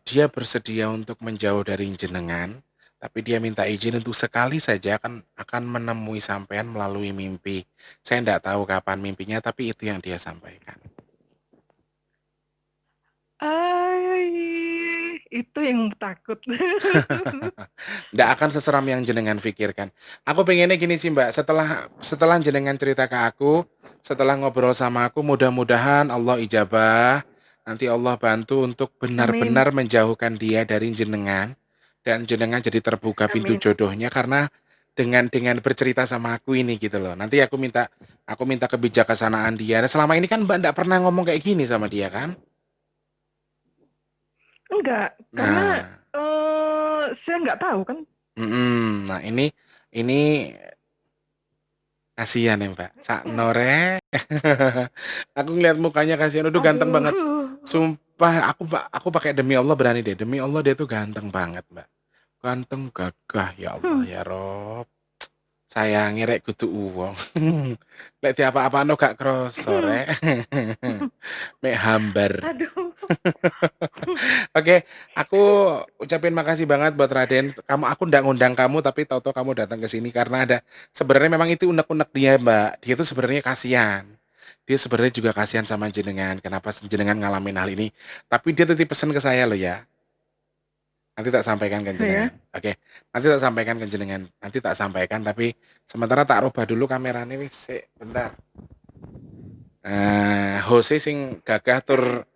dia bersedia untuk menjauh dari jenengan, tapi dia minta izin untuk sekali saja akan menemui sampean melalui mimpi. Saya ndak tahu kapan mimpinya, tapi itu yang dia sampaikan. Itu yang takut. Nggak akan seseram yang jenengan pikirkan. Aku pengennya gini sih Mbak, setelah setelah jenengan cerita ke aku, setelah ngobrol sama aku, mudah-mudahan Allah ijabah, nanti Allah bantu untuk Amin, benar-benar menjauhkan dia dari jenengan, dan jenengan jadi terbuka pintu amin. jodohnya karena dengan bercerita sama aku ini gitu loh. Nanti aku minta kebijaksanaan dia. Nah, selama ini kan Mbak nggak pernah ngomong kayak gini sama dia kan? Enggak, karena Nah, saya nggak tahu kan. nah ini kasihan ya Mbak, saknore. Aku ngeliat mukanya kasihan, aduh ganteng banget. Aduh. Sumpah, aku pakai demi Allah berani deh. Demi Allah dia tuh ganteng banget, Mbak. Ganteng gagah, ya Allah Hmm. ya Rob. Sayangi rek kudu uwong. Lek diapa-apano gak kroso rek. Mek hambar. Aduh. Oke, aku ucapin makasih banget buat Raden. Aku ndak ngundang kamu, tapi tahu-tahu kamu datang ke sini karena sebenarnya memang itu unek-unek dia, Mbak. Dia tuh sebenarnya kasihan. Dia sebenarnya juga kasihan sama jenengan. Kenapa jenengan ngalamin hal ini? Tapi dia titip pesan ke saya loh ya. Nanti tak sampaikan ke Ya. jenengan. Oke, nanti tak sampaikan ke jenengan. Nanti tak sampaikan, tapi sementara tak rubah dulu kameranya wis. Sik, bentar. Jose sing gagah tur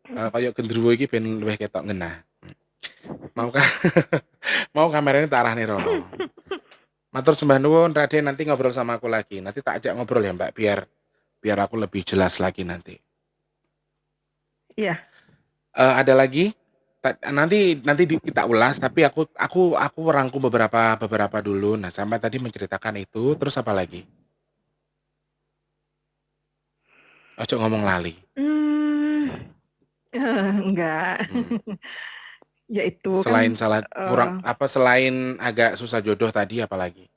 kayak gendruwo iki ben luwih ketok ngenah. Mau kan? Mau kameranya tak arahne rono. Matur sembah nuwun Raden, nanti ngobrol sama aku lagi. Nanti tak ajak ngobrol ya Mbak, biar biar aku lebih jelas lagi nanti. Iya. Ada lagi? Nanti nanti kita ulas, tapi aku rangkum beberapa beberapa dulu. Nah, sampai tadi menceritakan itu, terus apa lagi? Ojo ngomong lali. Hmm, enggak. Hmm. Yaitu kan Selain salah kurang eh apa selain agak susah jodoh tadi apalagi?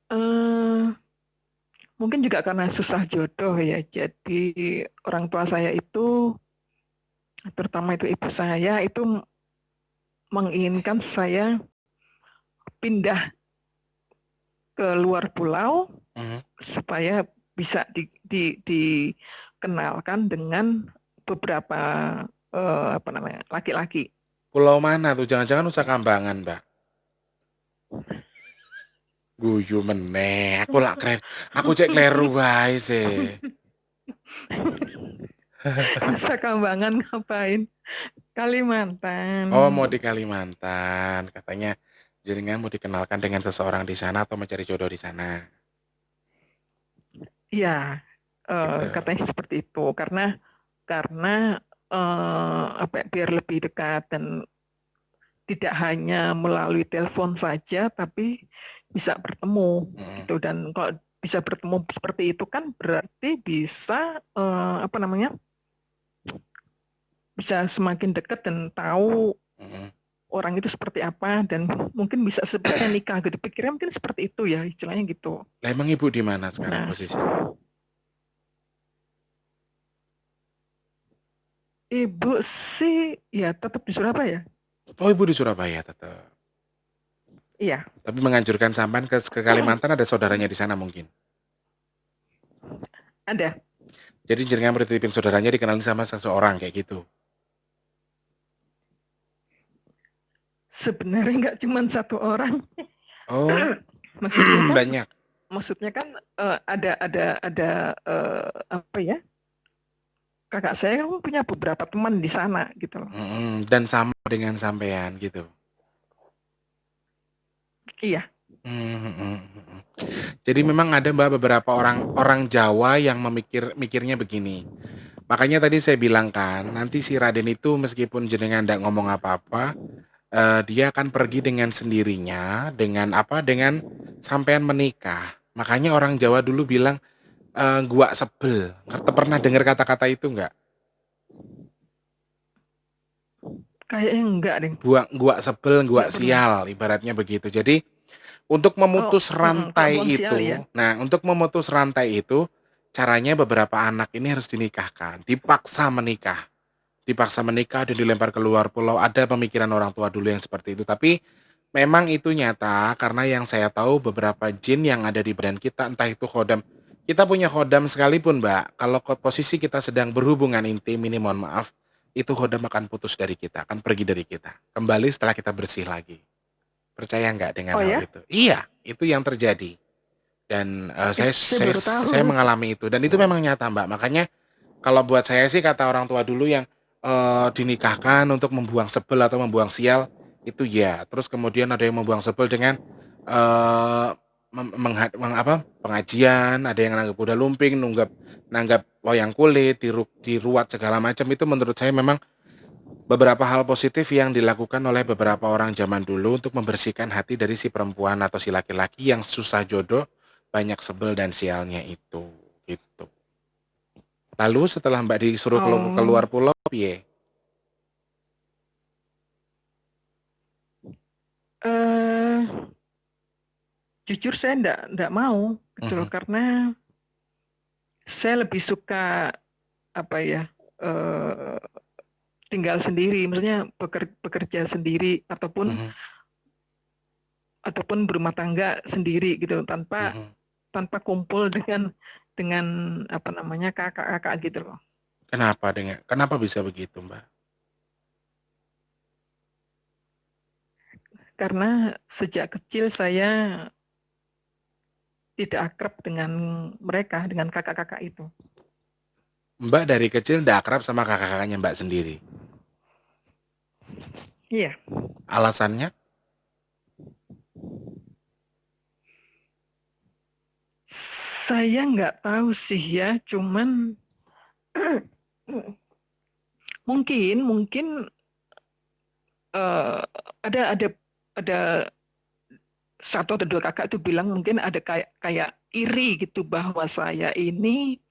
eh, mungkin juga karena susah jodoh ya. Jadi orang tua saya itu, terutama itu ibu saya itu menginginkan saya pindah ke luar pulau Mhm. supaya bisa dikenalkan dengan beberapa apa namanya laki-laki. Pulau mana tuh? Jangan-jangan Nusa Kambangan, Mbak? Guyu meneh, aku lak keren. Aku cek kleru wae sih. Nusa Kambangan ngapain? Kalimantan. Oh, mau di Kalimantan. Katanya jenengan mau dikenalkan dengan seseorang di sana atau mencari jodoh di sana. Iya, Gitu. katanya seperti itu karena apa ya, biar lebih dekat dan tidak hanya melalui telepon saja, tapi bisa bertemu Mhm. gitu. Dan kalau bisa bertemu seperti itu kan berarti bisa apa namanya, bisa semakin dekat dan tahu Mhm. orang itu seperti apa dan mungkin bisa sebutnya nikah gitu. Pikirnya mungkin seperti itu ya istilahnya gitu. Lah emang Ibu di mana sekarang Nah, posisinya? ibu sih ya tetap di Surabaya. Oh, Ibu di Surabaya tetap. Iya, Tapi menganjurkan sampean ke Kalimantan ada saudaranya di sana mungkin. ada. Jadi jenengan bertitipin saudaranya dikenalin sama seseorang kayak gitu. Sebenarnya nggak cuma satu orang. Oh, Maksudnya kan banyak. maksudnya kan, ada, apa ya, kakak saya kan punya beberapa teman di sana gitu loh. Dan sama dengan sampean gitu. Iya. Mhm. Jadi memang ada Mbak beberapa orang orang Jawa yang mikirnya begini. Makanya tadi saya bilang kan, nanti si Raden itu meskipun jenengan ndak ngomong apa-apa, dia akan pergi dengan sendirinya, dengan apa, dengan sampean menikah. Makanya orang Jawa dulu bilang, "Gua sebel." Pernah dengar kata-kata itu nggak? Kayaknya enggak deh. Gua sebel, gua Enggak pernah. sial, ibaratnya begitu. Jadi untuk Oh, memutus kalau rantai buang sial ya. itu, nah untuk memutus rantai itu, caranya beberapa anak ini harus dinikahkan, dipaksa menikah dan dilempar ke luar pulau. Ada pemikiran orang tua dulu yang seperti itu, tapi memang itu nyata karena yang saya tahu beberapa jin yang ada di badan kita, entah itu khodam. Kita punya khodam sekalipun, Mbak, kalau posisi kita sedang berhubungan intim, ini mohon maaf, itu khodam akan putus dari kita, akan pergi dari kita. Kembali setelah kita bersih lagi. Percaya nggak dengan Oh hal ya, itu? Iya, itu yang terjadi. Dan saya, saya saya baru saya tahu. mengalami itu dan itu memang nyata, Mbak. Makanya kalau buat saya sih kata orang tua dulu yang dinikahkan untuk membuang sebel atau membuang sial itu ya. Terus kemudian ada yang membuang sebel dengan eh pengajian, ada yang nanggap kuda lumping, nanggap wayang kulit, diruat segala macam itu menurut saya memang beberapa hal positif yang dilakukan oleh beberapa orang zaman dulu untuk membersihkan hati dari si perempuan atau si laki-laki yang susah jodoh, banyak sebel dan sialnya itu, gitu. Lalu setelah Mbak disuruh keluar Oh, pulau, piye? eh jujur saya enggak mau gitu loh, Mhm, karena saya lebih suka apa ya, eh tinggal sendiri, maksudnya bekerja sendiri ataupun mhm, berumah tangga sendiri gitu, tanpa mhm. tanpa kumpul dengan apa namanya, kakak-kakak gitu loh. Kenapa bisa begitu, Mbak? Karena sejak kecil saya tidak akrab dengan mereka, dengan kakak-kakak itu. Mbak dari kecil ndak akrab sama kakak-kakaknya Mbak sendiri. Iya, Alasannya? saya nggak tahu sih ya, cuman mungkin mungkin eh, ada satu atau dua kakak itu bilang mungkin ada kayak kayak iri gitu bahwa saya ini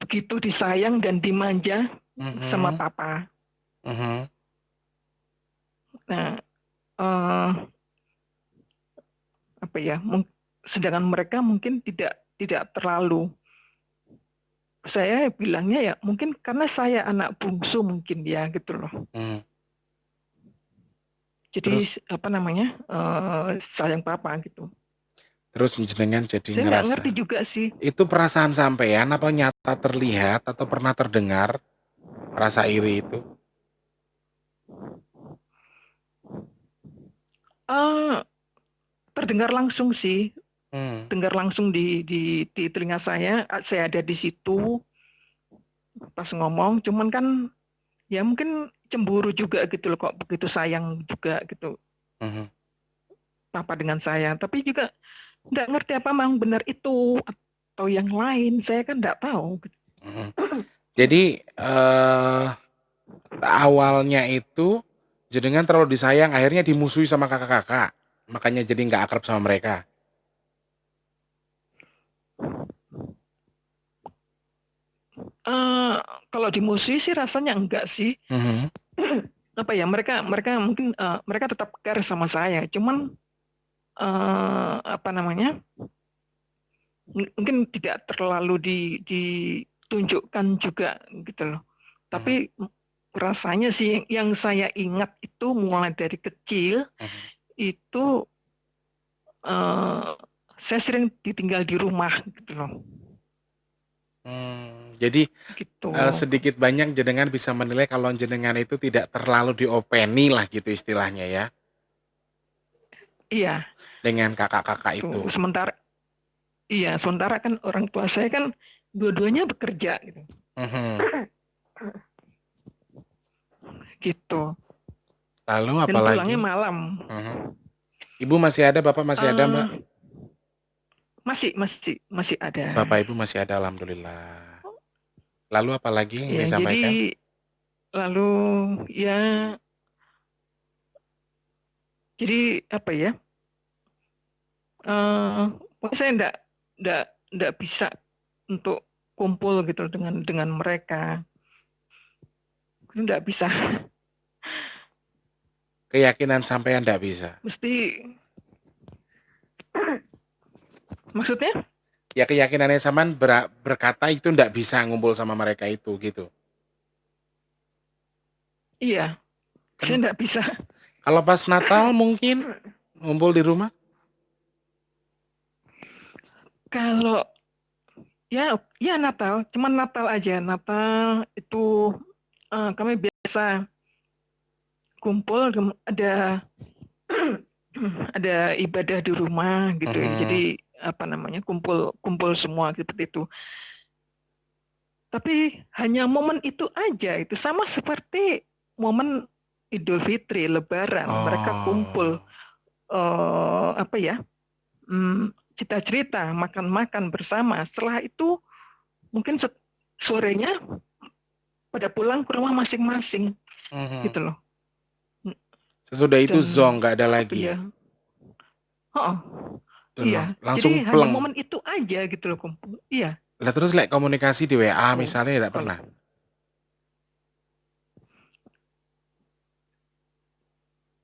begitu disayang dan dimanja sama Mhm, papa. mhm. Nah, eh, apa ya? Sedangkan mereka mungkin tidak terlalu. Saya bilangnya ya mungkin karena saya anak bungsu mungkin ya gitu loh. Mhm. Jadi Terus apa namanya, sayang papa gitu. terus jenengan jadi Saya nggak ngerasa ngerti juga sih. itu perasaan sampean apa nyata terlihat atau pernah terdengar rasa iri itu? Eh Terdengar langsung sih, Mmm, dengar langsung di telinga saya. Saya ada di situ pas ngomong. Cuman kan ya mungkin cemburu juga gitu loh, kok begitu sayang juga gitu mhm, papa dengan saya. Tapi juga nggak ngerti apa memang benar itu atau yang lain. Saya kan nggak tahu. mhm. Jadi, awalnya itu jenengan terlalu disayang akhirnya dimusuhi sama kakak-kakak, makanya jadi nggak akrab sama mereka? Eh Kalau di musisi sih rasanya enggak sih. Mhm, Apa ya, mereka mereka mungkin mereka tetap care sama saya. Cuman apa namanya, mungkin tidak terlalu ditunjukkan juga gitu loh. mhm, Tapi rasanya sih yang saya ingat itu mulai dari kecil mhm. itu saya sering ditinggal di rumah gitu loh. Jadi, gitu. sedikit banyak jenengan bisa menilai kalau jenengan itu tidak terlalu diopeni lah gitu istilahnya ya, Iya, dengan kakak-kakak gitu. itu. Sementara kan orang tua saya kan dua-duanya bekerja gitu. Mhm. Gitu. Lalu Dan pulangnya apalagi? malam. Mhm. Ibu masih ada, bapak masih ada, Mbak? Eh, masih masih masih ada. Bapak ibu masih ada, alhamdulillah. Lalu apalagi yang Ya, disampaikan? jadi lalu ya jadi apa ya? Pokoknya saya enggak enggak bisa untuk kumpul gitu dengan mereka. Itu enggak bisa. Keyakinan sampean ndak bisa? Mesti maksudnya? Ya keyakinannya sampean berkata itu ndak bisa ngumpul sama mereka itu, gitu? Iya, saya Ken enggak bisa. kalau pas Natal mungkin ngumpul di rumah? Kalau ya Natal, cuman Natal aja. Natal itu kami biasa kumpul ada ada ibadah di rumah gitu. Mhm. Jadi apa namanya kumpul kumpul semua seperti itu. Tapi hanya momen itu aja itu sama seperti momen Idul Fitri, Lebaran mereka kumpul Oh. apa ya cerita-cerita, makan-makan bersama. Setelah itu mungkin sorenya pada pulang ke rumah masing-masing Mhm. gitu loh. Sesudah itu Dan zonk, nggak ada apa lagi ya? ya? Oh, Dan iya. Jadi langsung hanya pleng. momen itu aja gitu loh kumpul. Iya. Lah terus komunikasi di WA Oh, misalnya nggak kalau pernah?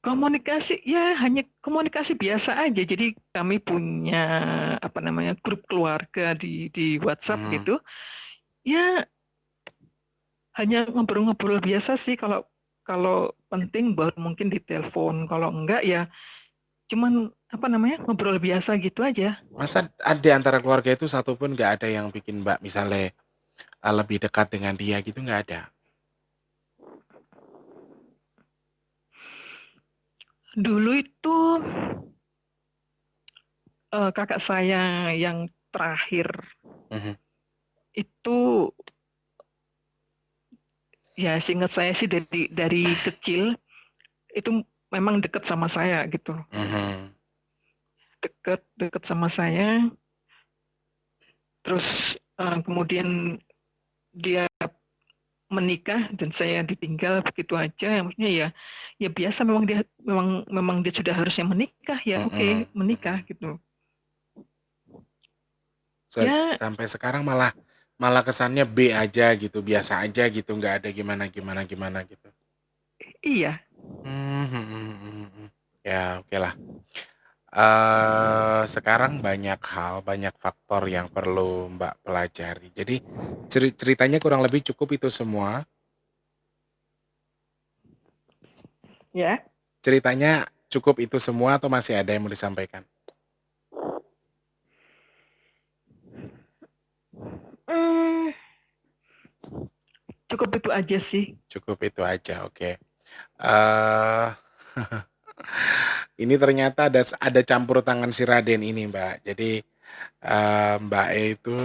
komunikasi ya hanya komunikasi biasa aja. Jadi kami punya apa namanya grup keluarga di WhatsApp Mhm. gitu. Ya hanya ngobrol-ngobrol biasa sih kalau kalau penting baru mungkin ditelepon. Kalau enggak ya cuman apa namanya ngobrol biasa gitu aja. Masa ada antara keluarga itu satu pun nggak ada yang bikin Mbak misalnya, lebih dekat dengan dia gitu nggak ada? Dulu itu kakak saya yang terakhir Mhm. itu ya seingat saya sih dari kecil itu memang dekat sama saya gitu. Mhm. Dekat sama saya. Terus kemudian dia menikah dan saya ditinggal begitu aja. Ya, maksudnya ya biasa memang dia sudah harusnya menikah ya Mhm. oke menikah Mhm. gitu. Ya Sampai sekarang malah malah kesannya B aja gitu, biasa aja gitu, nggak ada gimana gimana gimana gitu. iya. Mhm mhm mhm mhm. Ya okelah. Sekarang banyak hal, banyak faktor yang perlu Mbak pelajari. Jadi ceritanya kurang lebih cukup itu semua? Ya. Ceritanya cukup itu semua atau masih ada yang mau disampaikan? Hmm, cukup itu aja sih. Cukup itu aja, oke. Eee, ini ternyata ada campur tangan si Raden ini, Mbak. Jadi, Mbak E itu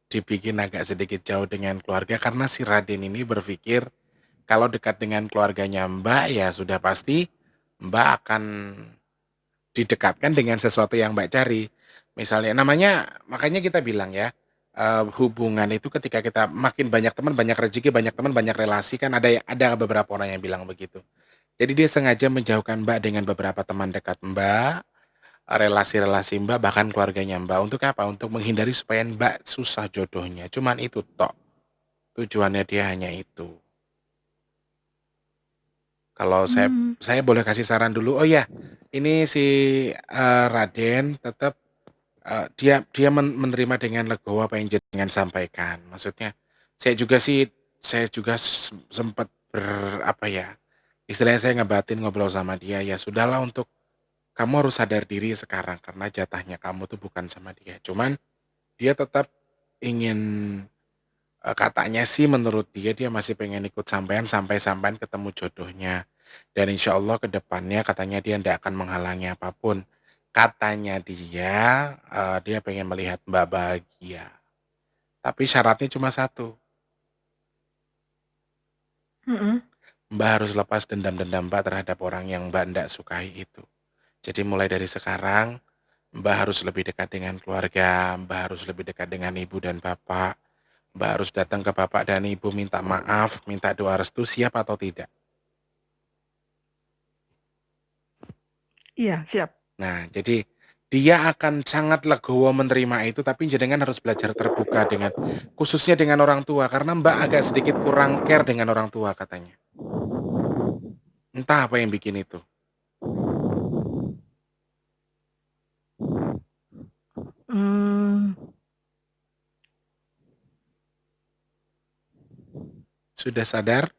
dibikin agak sedikit jauh dengan keluarga karena si Raden ini berpikir kalau dekat dengan keluarganya Mbak, ya sudah pasti Mbak akan didekatkan dengan sesuatu yang Mbak cari. Misalnya namanya makanya kita bilang ya, hubungan itu ketika kita makin banyak teman, banyak rezeki, banyak teman, banyak relasi kan ada beberapa orang yang bilang begitu. Jadi dia sengaja menjauhkan Mbak dengan beberapa teman dekat Mbak, relasi-relasi Mbak, bahkan keluarganya Mbak. Untuk apa? Untuk menghindari supaya Mbak susah jodohnya. Cuman itu tok. Tujuannya dia hanya itu. Kalau Hmm, saya boleh kasih saran dulu. Oh ya, ini si Raden tetap dia dia menerima dengan legowo apa yang jenengan sampaikan. Maksudnya saya juga sempat apa ya, istilahnya saya ngebatin ngobrol sama dia, "Ya sudahlah untuk kamu harus sadar diri sekarang karena jatahnya kamu tuh bukan sama dia." Cuman dia tetap ingin Katanya sih menurut dia, dia masih pengen ikut sampean sampai sampean ketemu jodohnya. Dan insya Allah ke depannya katanya dia ndak akan menghalangi apapun. Katanya dia, dia pengen melihat Mbak bahagia. Tapi syaratnya cuma satu, Mm-mm. Mbak harus lepas dendam-dendam Mbak terhadap orang yang Mbak ndak sukai itu. Jadi mulai dari sekarang, Mbak harus lebih dekat dengan keluarga, Mbak harus lebih dekat dengan ibu dan bapak, Mbak harus datang ke bapak dan ibu minta maaf, minta doa restu, siap atau tidak? Iya, siap. Nah, jadi dia akan sangat legowo menerima itu, tapi jenengan harus belajar terbuka dengan, khususnya dengan orang tua, karena Mbak agak sedikit kurang care dengan orang tua katanya. Entah apa yang bikin itu. Hmm, Sudah sadar?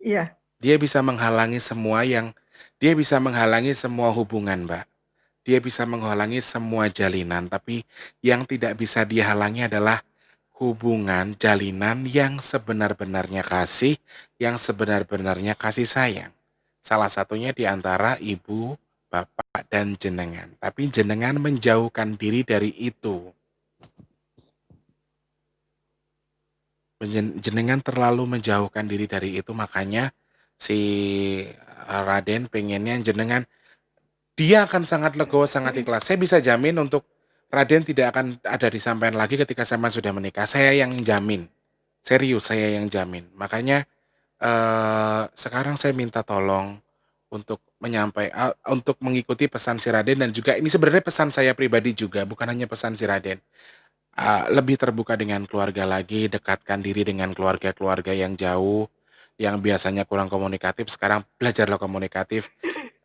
iya, Dia bisa menghalangi semua yang, dia bisa menghalangi semua hubungan, Mbak. Dia bisa menghalangi semua jalinan, tapi yang tidak bisa dihalangi adalah hubungan jalinan yang sebenar-benarnya kasih, yang sebenar-benarnya kasih sayang. Salah satunya di antara ibu, bapak, dan jenengan. Tapi jenengan menjauhkan diri dari itu. Jenengan terlalu menjauhkan diri dari itu, makanya si Raden pengennya jenengan, dia akan sangat legowo, sangat ikhlas. Saya bisa jamin untuk Raden tidak akan ada di sampean lagi ketika sampean sudah menikah. Saya yang jamin. Serius, saya yang jamin. Makanya sekarang saya minta tolong untuk untuk mengikuti pesan si Raden, dan juga ini sebenarnya pesan saya pribadi juga, bukan hanya pesan si Raden. Lebih terbuka dengan keluarga lagi, dekatkan diri dengan keluarga-keluarga yang jauh, yang biasanya kurang komunikatif, sekarang belajarlah komunikatif.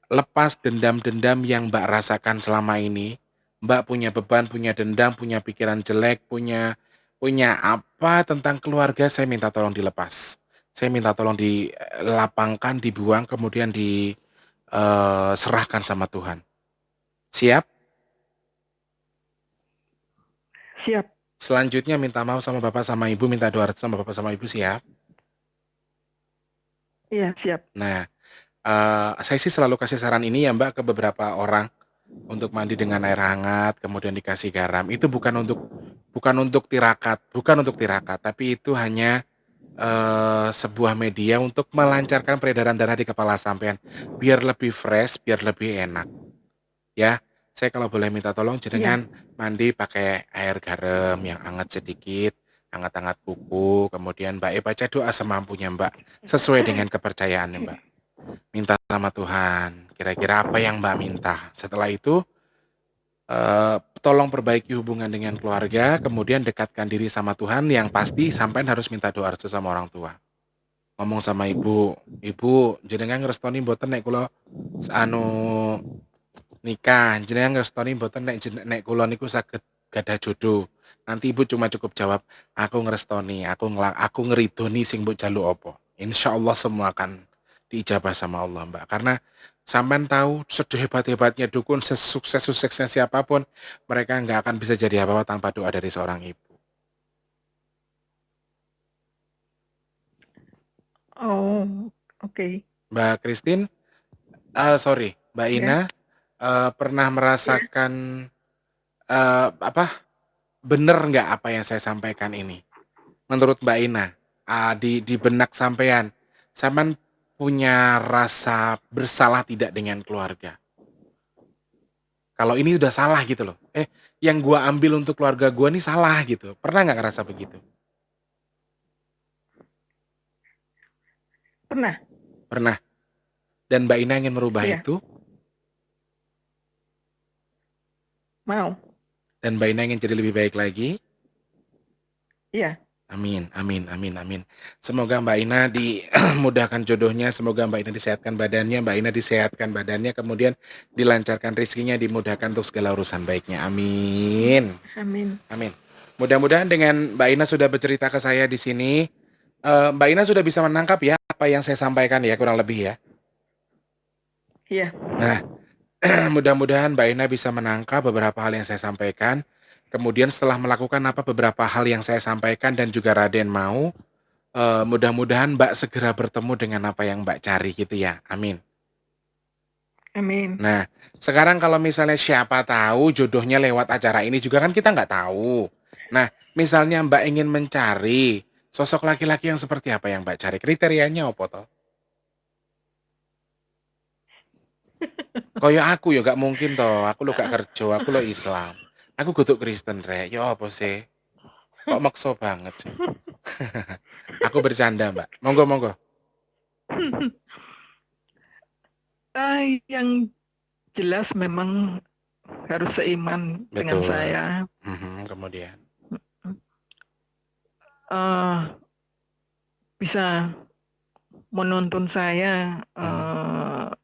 Lepas dendam-dendam yang Mbak rasakan selama ini. Mbak punya beban, punya dendam, punya pikiran jelek, punya punya apa tentang keluarga, saya minta tolong dilepas. Saya minta tolong dilapangkan, dibuang, kemudian diserahkan sama Tuhan. Siap? siap. Selanjutnya minta maaf sama Bapak sama Ibu, minta doa restu sama Bapak sama Ibu, siap? Iya, siap. Nah, saya sih selalu kasih saran ini ya Mbak ke beberapa orang, untuk mandi dengan air hangat, kemudian dikasih garam. Itu bukan untuk tirakat, tapi itu hanya sebuah media untuk melancarkan peredaran darah di kepala sampean, biar lebih fresh, biar lebih enak, ya. Saya kalau boleh minta tolong Iya, jenengan mandi pakai air garam yang hangat sedikit, hangat-hangat kuku, kemudian Mbak baca doa semampunya Mbak, sesuai dengan kepercayaannya Mbak. Minta sama Tuhan, kira-kira apa yang Mbak minta. Setelah itu tolong perbaiki hubungan dengan keluarga, kemudian dekatkan diri sama Tuhan, yang pasti sampean harus minta doa restu sama orang tua. Ngomong sama ibu, "Ibu, jenengan ngrestoni mboten nek kula anu nikah, jenengan ngrestoni mboten nek kula niku saged gadah jodoh." Nanti ibu cuma cukup jawab, "Aku ngrestoni, aku ngeridoni sing mbok jaluk apa." Insya Allah semua akan diijabah sama Allah, Mbak. Karena sampean tahu sehebat-hebatnya dukun, sesukses-suksesnya siapapun, mereka nggak akan bisa jadi apa-apa tanpa doa dari seorang ibu. oh, oke. Mbak Christine, sorry, Mbak Ya, Ina, pernah ya. merasakan, apa, bener nggak apa yang saya sampaikan ini? Menurut Mbak Ina, di benak sampean punya rasa bersalah tidak dengan keluarga? Kalau ini udah salah gitu loh, yang gua ambil untuk keluarga gua nih salah gitu, pernah nggak ngerasa begitu? Pernah. Pernah, dan Mbak Ina ingin merubah Iya, itu, mau. dan Mbak Ina ingin jadi lebih baik lagi? Iya, Amin, amin, amin, amin. Semoga Mbak Ina dimudahkan jodohnya, semoga Mbak Ina disehatkan badannya, Mbak Ina disehatkan badannya, kemudian dilancarkan rezekinya, dimudahkan untuk segala urusan baiknya. Amin. amin. Amin. Mudah-mudahan dengan Mbak Ina sudah bercerita ke saya di sini, Mbak Ina sudah bisa menangkap ya apa yang saya sampaikan ya, kurang lebih ya. Iya, Nah, mudah-mudahan Mbak Ina bisa menangkap beberapa hal yang saya sampaikan. Kemudian setelah melakukan apa beberapa hal yang saya sampaikan dan juga Raden mau, mudah-mudahan Mbak segera bertemu dengan apa yang Mbak cari gitu ya, amin. Amin. Nah, sekarang kalau misalnya siapa tahu jodohnya lewat acara ini juga kan kita nggak tahu. Nah, misalnya Mbak ingin mencari sosok laki-laki yang seperti apa yang Mbak cari, kriterianya apa toh? Kayak aku ya nggak mungkin toh, aku lo gak kerja, aku lo Islam. Aku kudu Kristen rek, ya apa sih? Kok makso banget sih? Aku bercanda Mbak, monggo monggo. Yang jelas memang harus seiman dengan Betul. saya. Kemudian. Eh, bisa menuntun saya Mhm,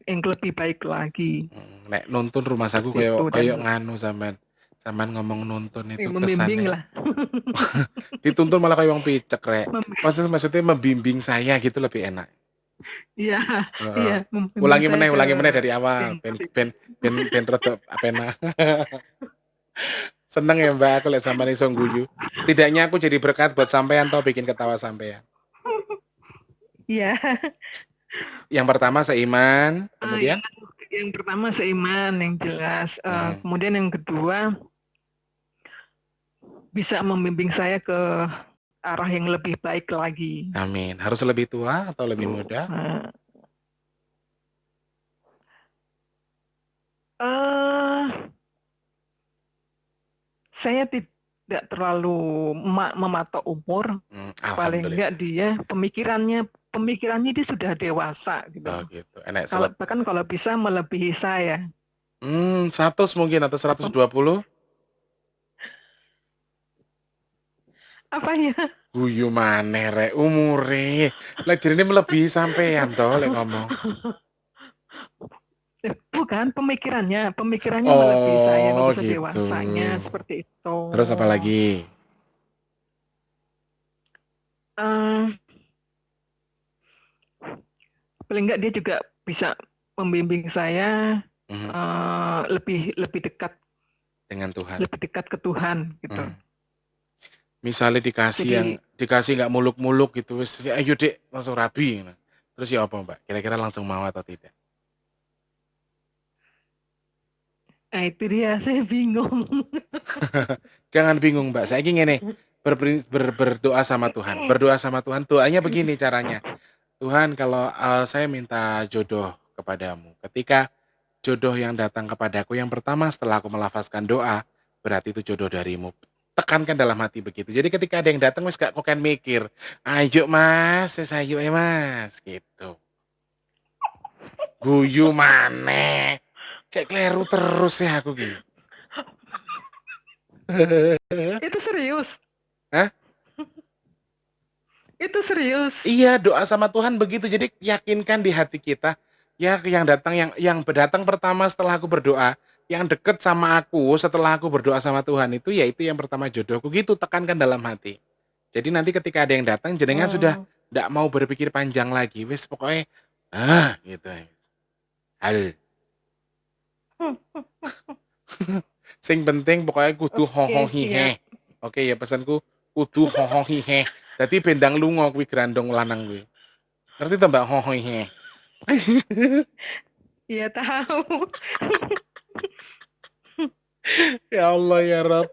yang lebih baik lagi nek nuntun rumah saku seperti koyo itu koyo dan nganu sampean. Sampean ngomong nuntun itu membimbing kesannya lah. dituntun malah kayak wong picek rek. Mem- Maksudnya membimbing saya gitu lebih enak. Iya, Heeh. iya, membimbing saya ke Ulangi meneh dari awal, yang ben lebih ben ben ben rada apena. Seneng ya Mbak aku lihat sampean iso guyu. Setidaknya aku jadi berkat buat sampean toh bikin ketawa sampean. iya. Yang pertama seiman, Ah, kemudian yang pertama seiman yang jelas. mhm, Kemudian yang kedua bisa membimbing saya ke arah yang lebih baik lagi. amin. Harus lebih tua atau lebih Tuh. muda? Eh, saya tidak terlalu mematok umur. Paling enggak Alhamdulillah. dia pemikirannya dia sudah dewasa gitu Oh loh. gitu, enek Kalau seleb bahkan kalau bisa melebihi saya. 100 mungkin atau Apa 120? apa ya? Guyu maneh rek umure. Lek jarine melebihi sampean to lek ngomong. Bukan pemikirannya melebihi saya, Oh nggak bisa gitu. dewasanya seperti itu. Terus apa lagi? Eh, Paling enggak dia juga bisa membimbing saya Mhm, lebih lebih dekat dengan Tuhan. lebih dekat ke Tuhan gitu. Mhm. Misalnya Jadi dikasih nggak muluk-muluk gitu wis, "Ya ayo Dek, langsung rabi." Ngono. Terus ya apa Mbak? Kira-kira langsung mau atau tidak? nah itu dia saya bingung. Jangan bingung Mbak, saiki ngene, berdoa sama Tuhan. Berdoa sama Tuhan, doanya begini caranya, "Tuhan kalau, saya minta jodoh kepadamu." Ketika jodoh yang datang kepadaku yang pertama setelah aku melafazkan doa, berarti itu jodoh darimu. Tekankan dalam hati begitu. Jadi ketika ada yang datang wis gak koken mikir, "Ayo Mas, wis ayo Mas," gitu. Guyu maneh. Cek kleru terus ya aku ki. Itu serius. Hah? Itu serius. Iya, doa sama Tuhan begitu. Jadi yakinkan di hati kita, ya yang datang yang berdatang pertama setelah aku berdoa, yang deket sama aku setelah aku berdoa sama Tuhan itu ya itu yang pertama jodohku gitu, tekankan dalam hati. Jadi nanti ketika ada yang datang jenengan sudah Oh. ndak mau berpikir panjang lagi, wis pokoknya ah gitu. Hal. Sing penting pokoknya kudu ho ho Oke, siap. hihe. Oke ya pesanku kudu ho ho hihe. Dadi bendang lunga kuwi grandong lanang kuwi. Ngerti to Mbak ho ho hihe? Iya tahu. Ya Allah ya Rob.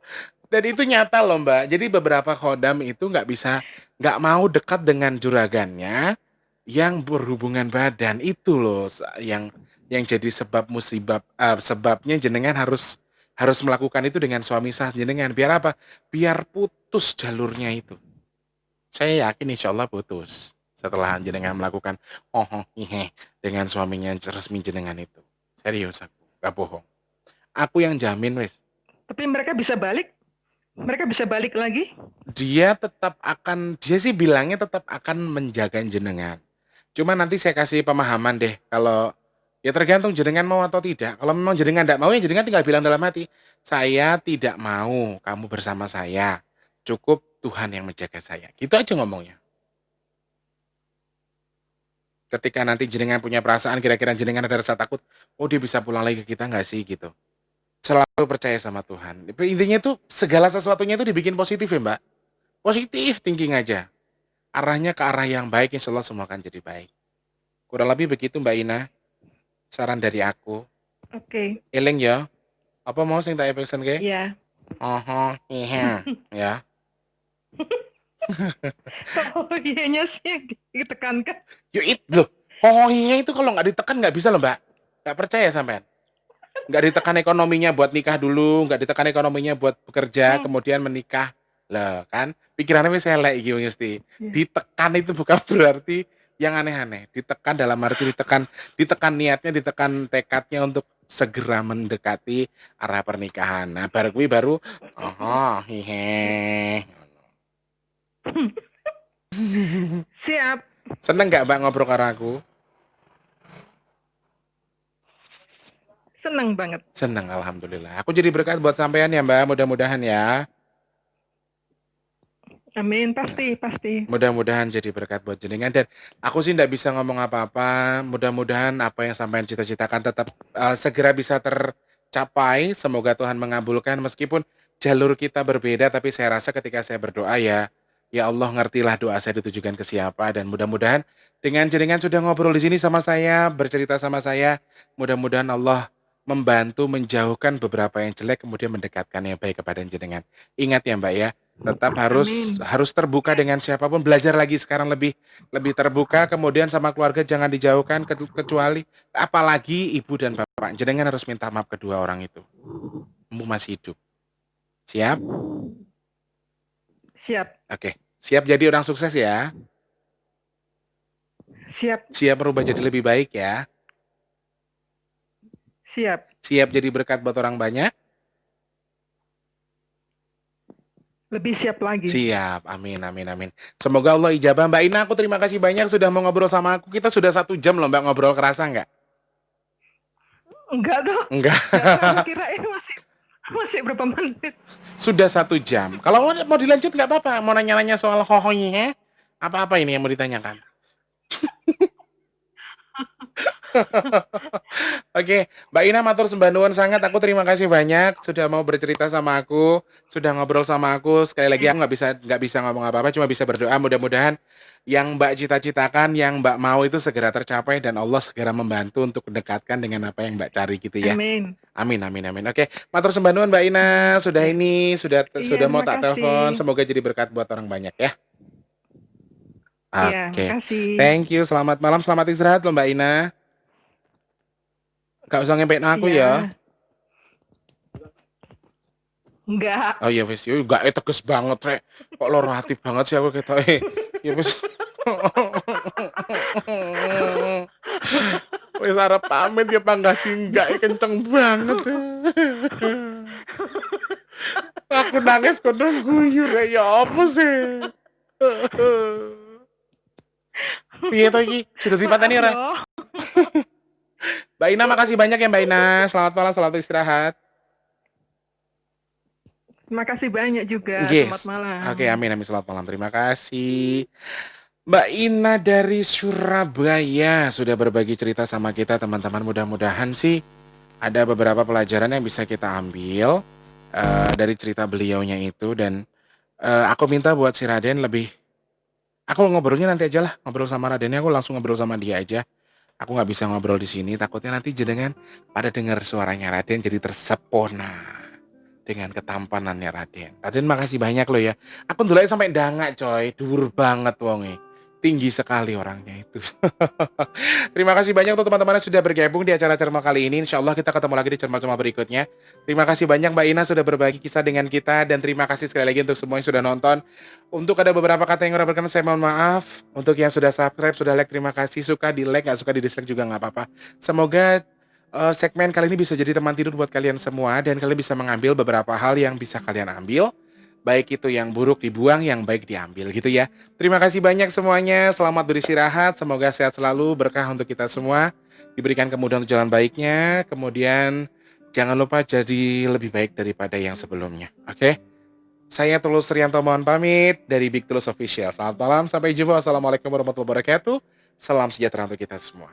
Dan itu nyata loh Mbak. Jadi beberapa khodam itu nggak mau dekat dengan juragannya yang berhubungan badan itu loh yang jadi sebabnya jenengan harus melakukan itu dengan suami sah jenengan. Biar apa? Biar putus jalurnya itu. Saya yakin insya Allah putus setelah jenengan melakukan oh oh, hihe dengan suaminya resmi jenengan itu. Serius aku, gak bohong. Aku yang jamin wes. Tapi mereka bisa balik? Mereka bisa balik lagi? Dia sih bilangnya tetap akan menjaga jenengan. Cuma nanti saya kasih pemahaman deh kalau ya tergantung jenengan mau atau tidak. Kalau memang jenengan tidak mau ya jenengan tinggal bilang dalam hati, saya tidak mau kamu bersama saya. Cukup Tuhan yang menjaga saya. Gitu aja ngomongnya. Ketika nanti jenengan punya perasaan kira-kira jenengan ada rasa takut, oh dia bisa pulang lagi ke kita nggak sih gitu. Selalu percaya sama Tuhan. Intinya tuh segala sesuatunya itu dibikin positif ya, Mbak. Positif thinking aja. Arahnya ke arah yang baik, insya Allah semua akan jadi baik. Kurang lebih begitu Mbak Ina, saran dari aku. Oke, Eling ya, apa mau sing tak pesen ke? ya. Oh, iya, ya. Oh iyanya sih yang ditekankan. Yuk loh. Oh iya itu kalau nggak ditekan nggak bisa loh Mbak. Nggak percaya sampean. Nggak ditekan ekonominya buat nikah dulu, nggak ditekan ekonominya buat bekerja, Hmm, kemudian menikah. Lah kan, pikirannya wis elek iki mesti. ya. Ditekan itu bukan berarti yang aneh-aneh. Ditekan dalam arti ditekan niatnya, ditekan tekadnya untuk segera mendekati arah pernikahan. Nah, baru kuwi baru oh, hihe. Siap, Seneng nggak Mbak ngobrol karo aku? senang banget. Seneng, alhamdulillah. Aku jadi berkat buat sampean ya Mbak, mudah-mudahan ya. Amin, pasti, pasti. Mudah-mudahan jadi berkat buat jenengan dan aku sih nggak bisa ngomong apa-apa. Mudah-mudahan apa yang sampean cita-citakan tetap segera bisa tercapai. Semoga Tuhan mengabulkan meskipun jalur kita berbeda tapi saya rasa ketika saya berdoa ya, ya Allah ngertilah doa saya ditujukan ke siapa dan mudah-mudahan dengan jenengan sudah ngobrol di sini sama saya, bercerita sama saya, mudah-mudahan Allah membantu menjauhkan beberapa yang jelek kemudian mendekatkan yang baik kepada jenengan. Ingat ya Mbak ya, tetap harus Amin. harus terbuka dengan siapapun, belajar lagi sekarang lebih lebih terbuka, kemudian sama keluarga jangan dijauhkan kecuali apalagi ibu dan bapak. Jenengan harus minta maaf kedua orang itu. Kamu masih hidup. Siap? Siap, Oke. Siap jadi orang sukses ya. siap, Siap berubah jadi lebih baik ya. siap. Siap jadi berkat buat orang banyak. Lebih siap lagi. Siap, amin, amin, amin. Semoga Allah ijabah. Mbak Ina, aku terima kasih banyak sudah mau ngobrol sama aku. Kita sudah 1 jam loh Mbak ngobrol, kerasa nggak? Enggak dong, Enggak. enggak tahu. Aku kirain masih masih berapa menit. Sudah 1 jam. Kalau mau dilanjut nggak apa-apa. Mau nanya-nanya soal hohonya, apa-apa ini yang mau ditanyakan? Oke, Mbak Ina matur sembah nuwun sangat. Aku terima kasih banyak sudah mau bercerita sama aku, sudah ngobrol sama aku. Sekali lagi Ya, aku nggak bisa ngomong apa-apa, cuma bisa berdoa mudah-mudahan yang Mbak cita-citakan, yang Mbak mau itu segera tercapai dan Allah segera membantu untuk mendekatkan dengan apa yang Mbak cari gitu ya. amin. Amin, amin, amin. Oke, matur sembah nuwun Mbak Ina sudah Ya. ini Iya, sudah mau terima tak kasih. telepon. Semoga jadi berkat buat orang banyak ya. Iya, Oke, makasih. thank you. Selamat malam, selamat istirahat loh Mbak Ina. Gak usah ngempek aku ya. Iya. Enggak. Oh iya wis, yo gak tegas banget rek. Kok loro hati banget sih aku ketoke. Ya wis. Wis arep pamit ya panggah tinggal kenceng banget. Aku nangis kono guyu rek ya apa sih? Piye to iki? Sudah dipateni Maaf ora? loh. Mbak Ina makasih banyak ya Mbak Ina. Selamat malam, selamat istirahat. Terima kasih banyak juga. Selamat Yes. Oke, malam. amin amin selamat malam. Terima kasih. Mbak Ina dari Surabaya sudah berbagi cerita sama kita teman-teman. Mudah-mudahan sih ada beberapa pelajaran yang bisa kita ambil dari cerita beliaunya itu dan aku minta buat si Raden lebih aku ngobrolnya nanti aja lah ngobrol sama Radennya aku langsung ngobrol sama dia aja. Aku nggak bisa ngobrol di sini takutnya nanti jenengan pada dengar suaranya Raden jadi tersepona dengan ketampanannya Raden. Raden makasih banyak loh ya. Aku dulu sampai ndangak coy, dhuwur banget wonge. Tinggi sekali orangnya itu. Terima kasih banyak untuk teman-teman yang sudah bergabung di acara Cermal kali ini. Insya Allah kita ketemu lagi di Cermal-Cermal berikutnya. Terima kasih banyak Mbak Ina sudah berbagi kisah dengan kita. Dan terima kasih sekali lagi untuk semua yang sudah nonton. Untuk ada beberapa kata yang kurang berkenan saya mohon maaf. Untuk yang sudah subscribe, sudah like, terima kasih. Suka di like, nggak suka di dislike juga nggak apa-apa. Semoga segmen kali ini bisa jadi teman tidur buat kalian semua. Dan kalian bisa mengambil beberapa hal yang bisa kalian ambil. Baik itu yang buruk dibuang, yang baik diambil gitu ya. Terima kasih banyak semuanya. Selamat beristirahat. Semoga sehat selalu, berkah untuk kita semua. Diberikan kemudahan untuk jalan baiknya. Kemudian jangan lupa jadi lebih baik daripada yang sebelumnya. Oke? Saya Tulus Rianto mohon pamit dari Big Tulus Official. Selamat malam, sampai jumpa. Wassalamualaikum warahmatullahi wabarakatuh. Salam sejahtera untuk kita semua.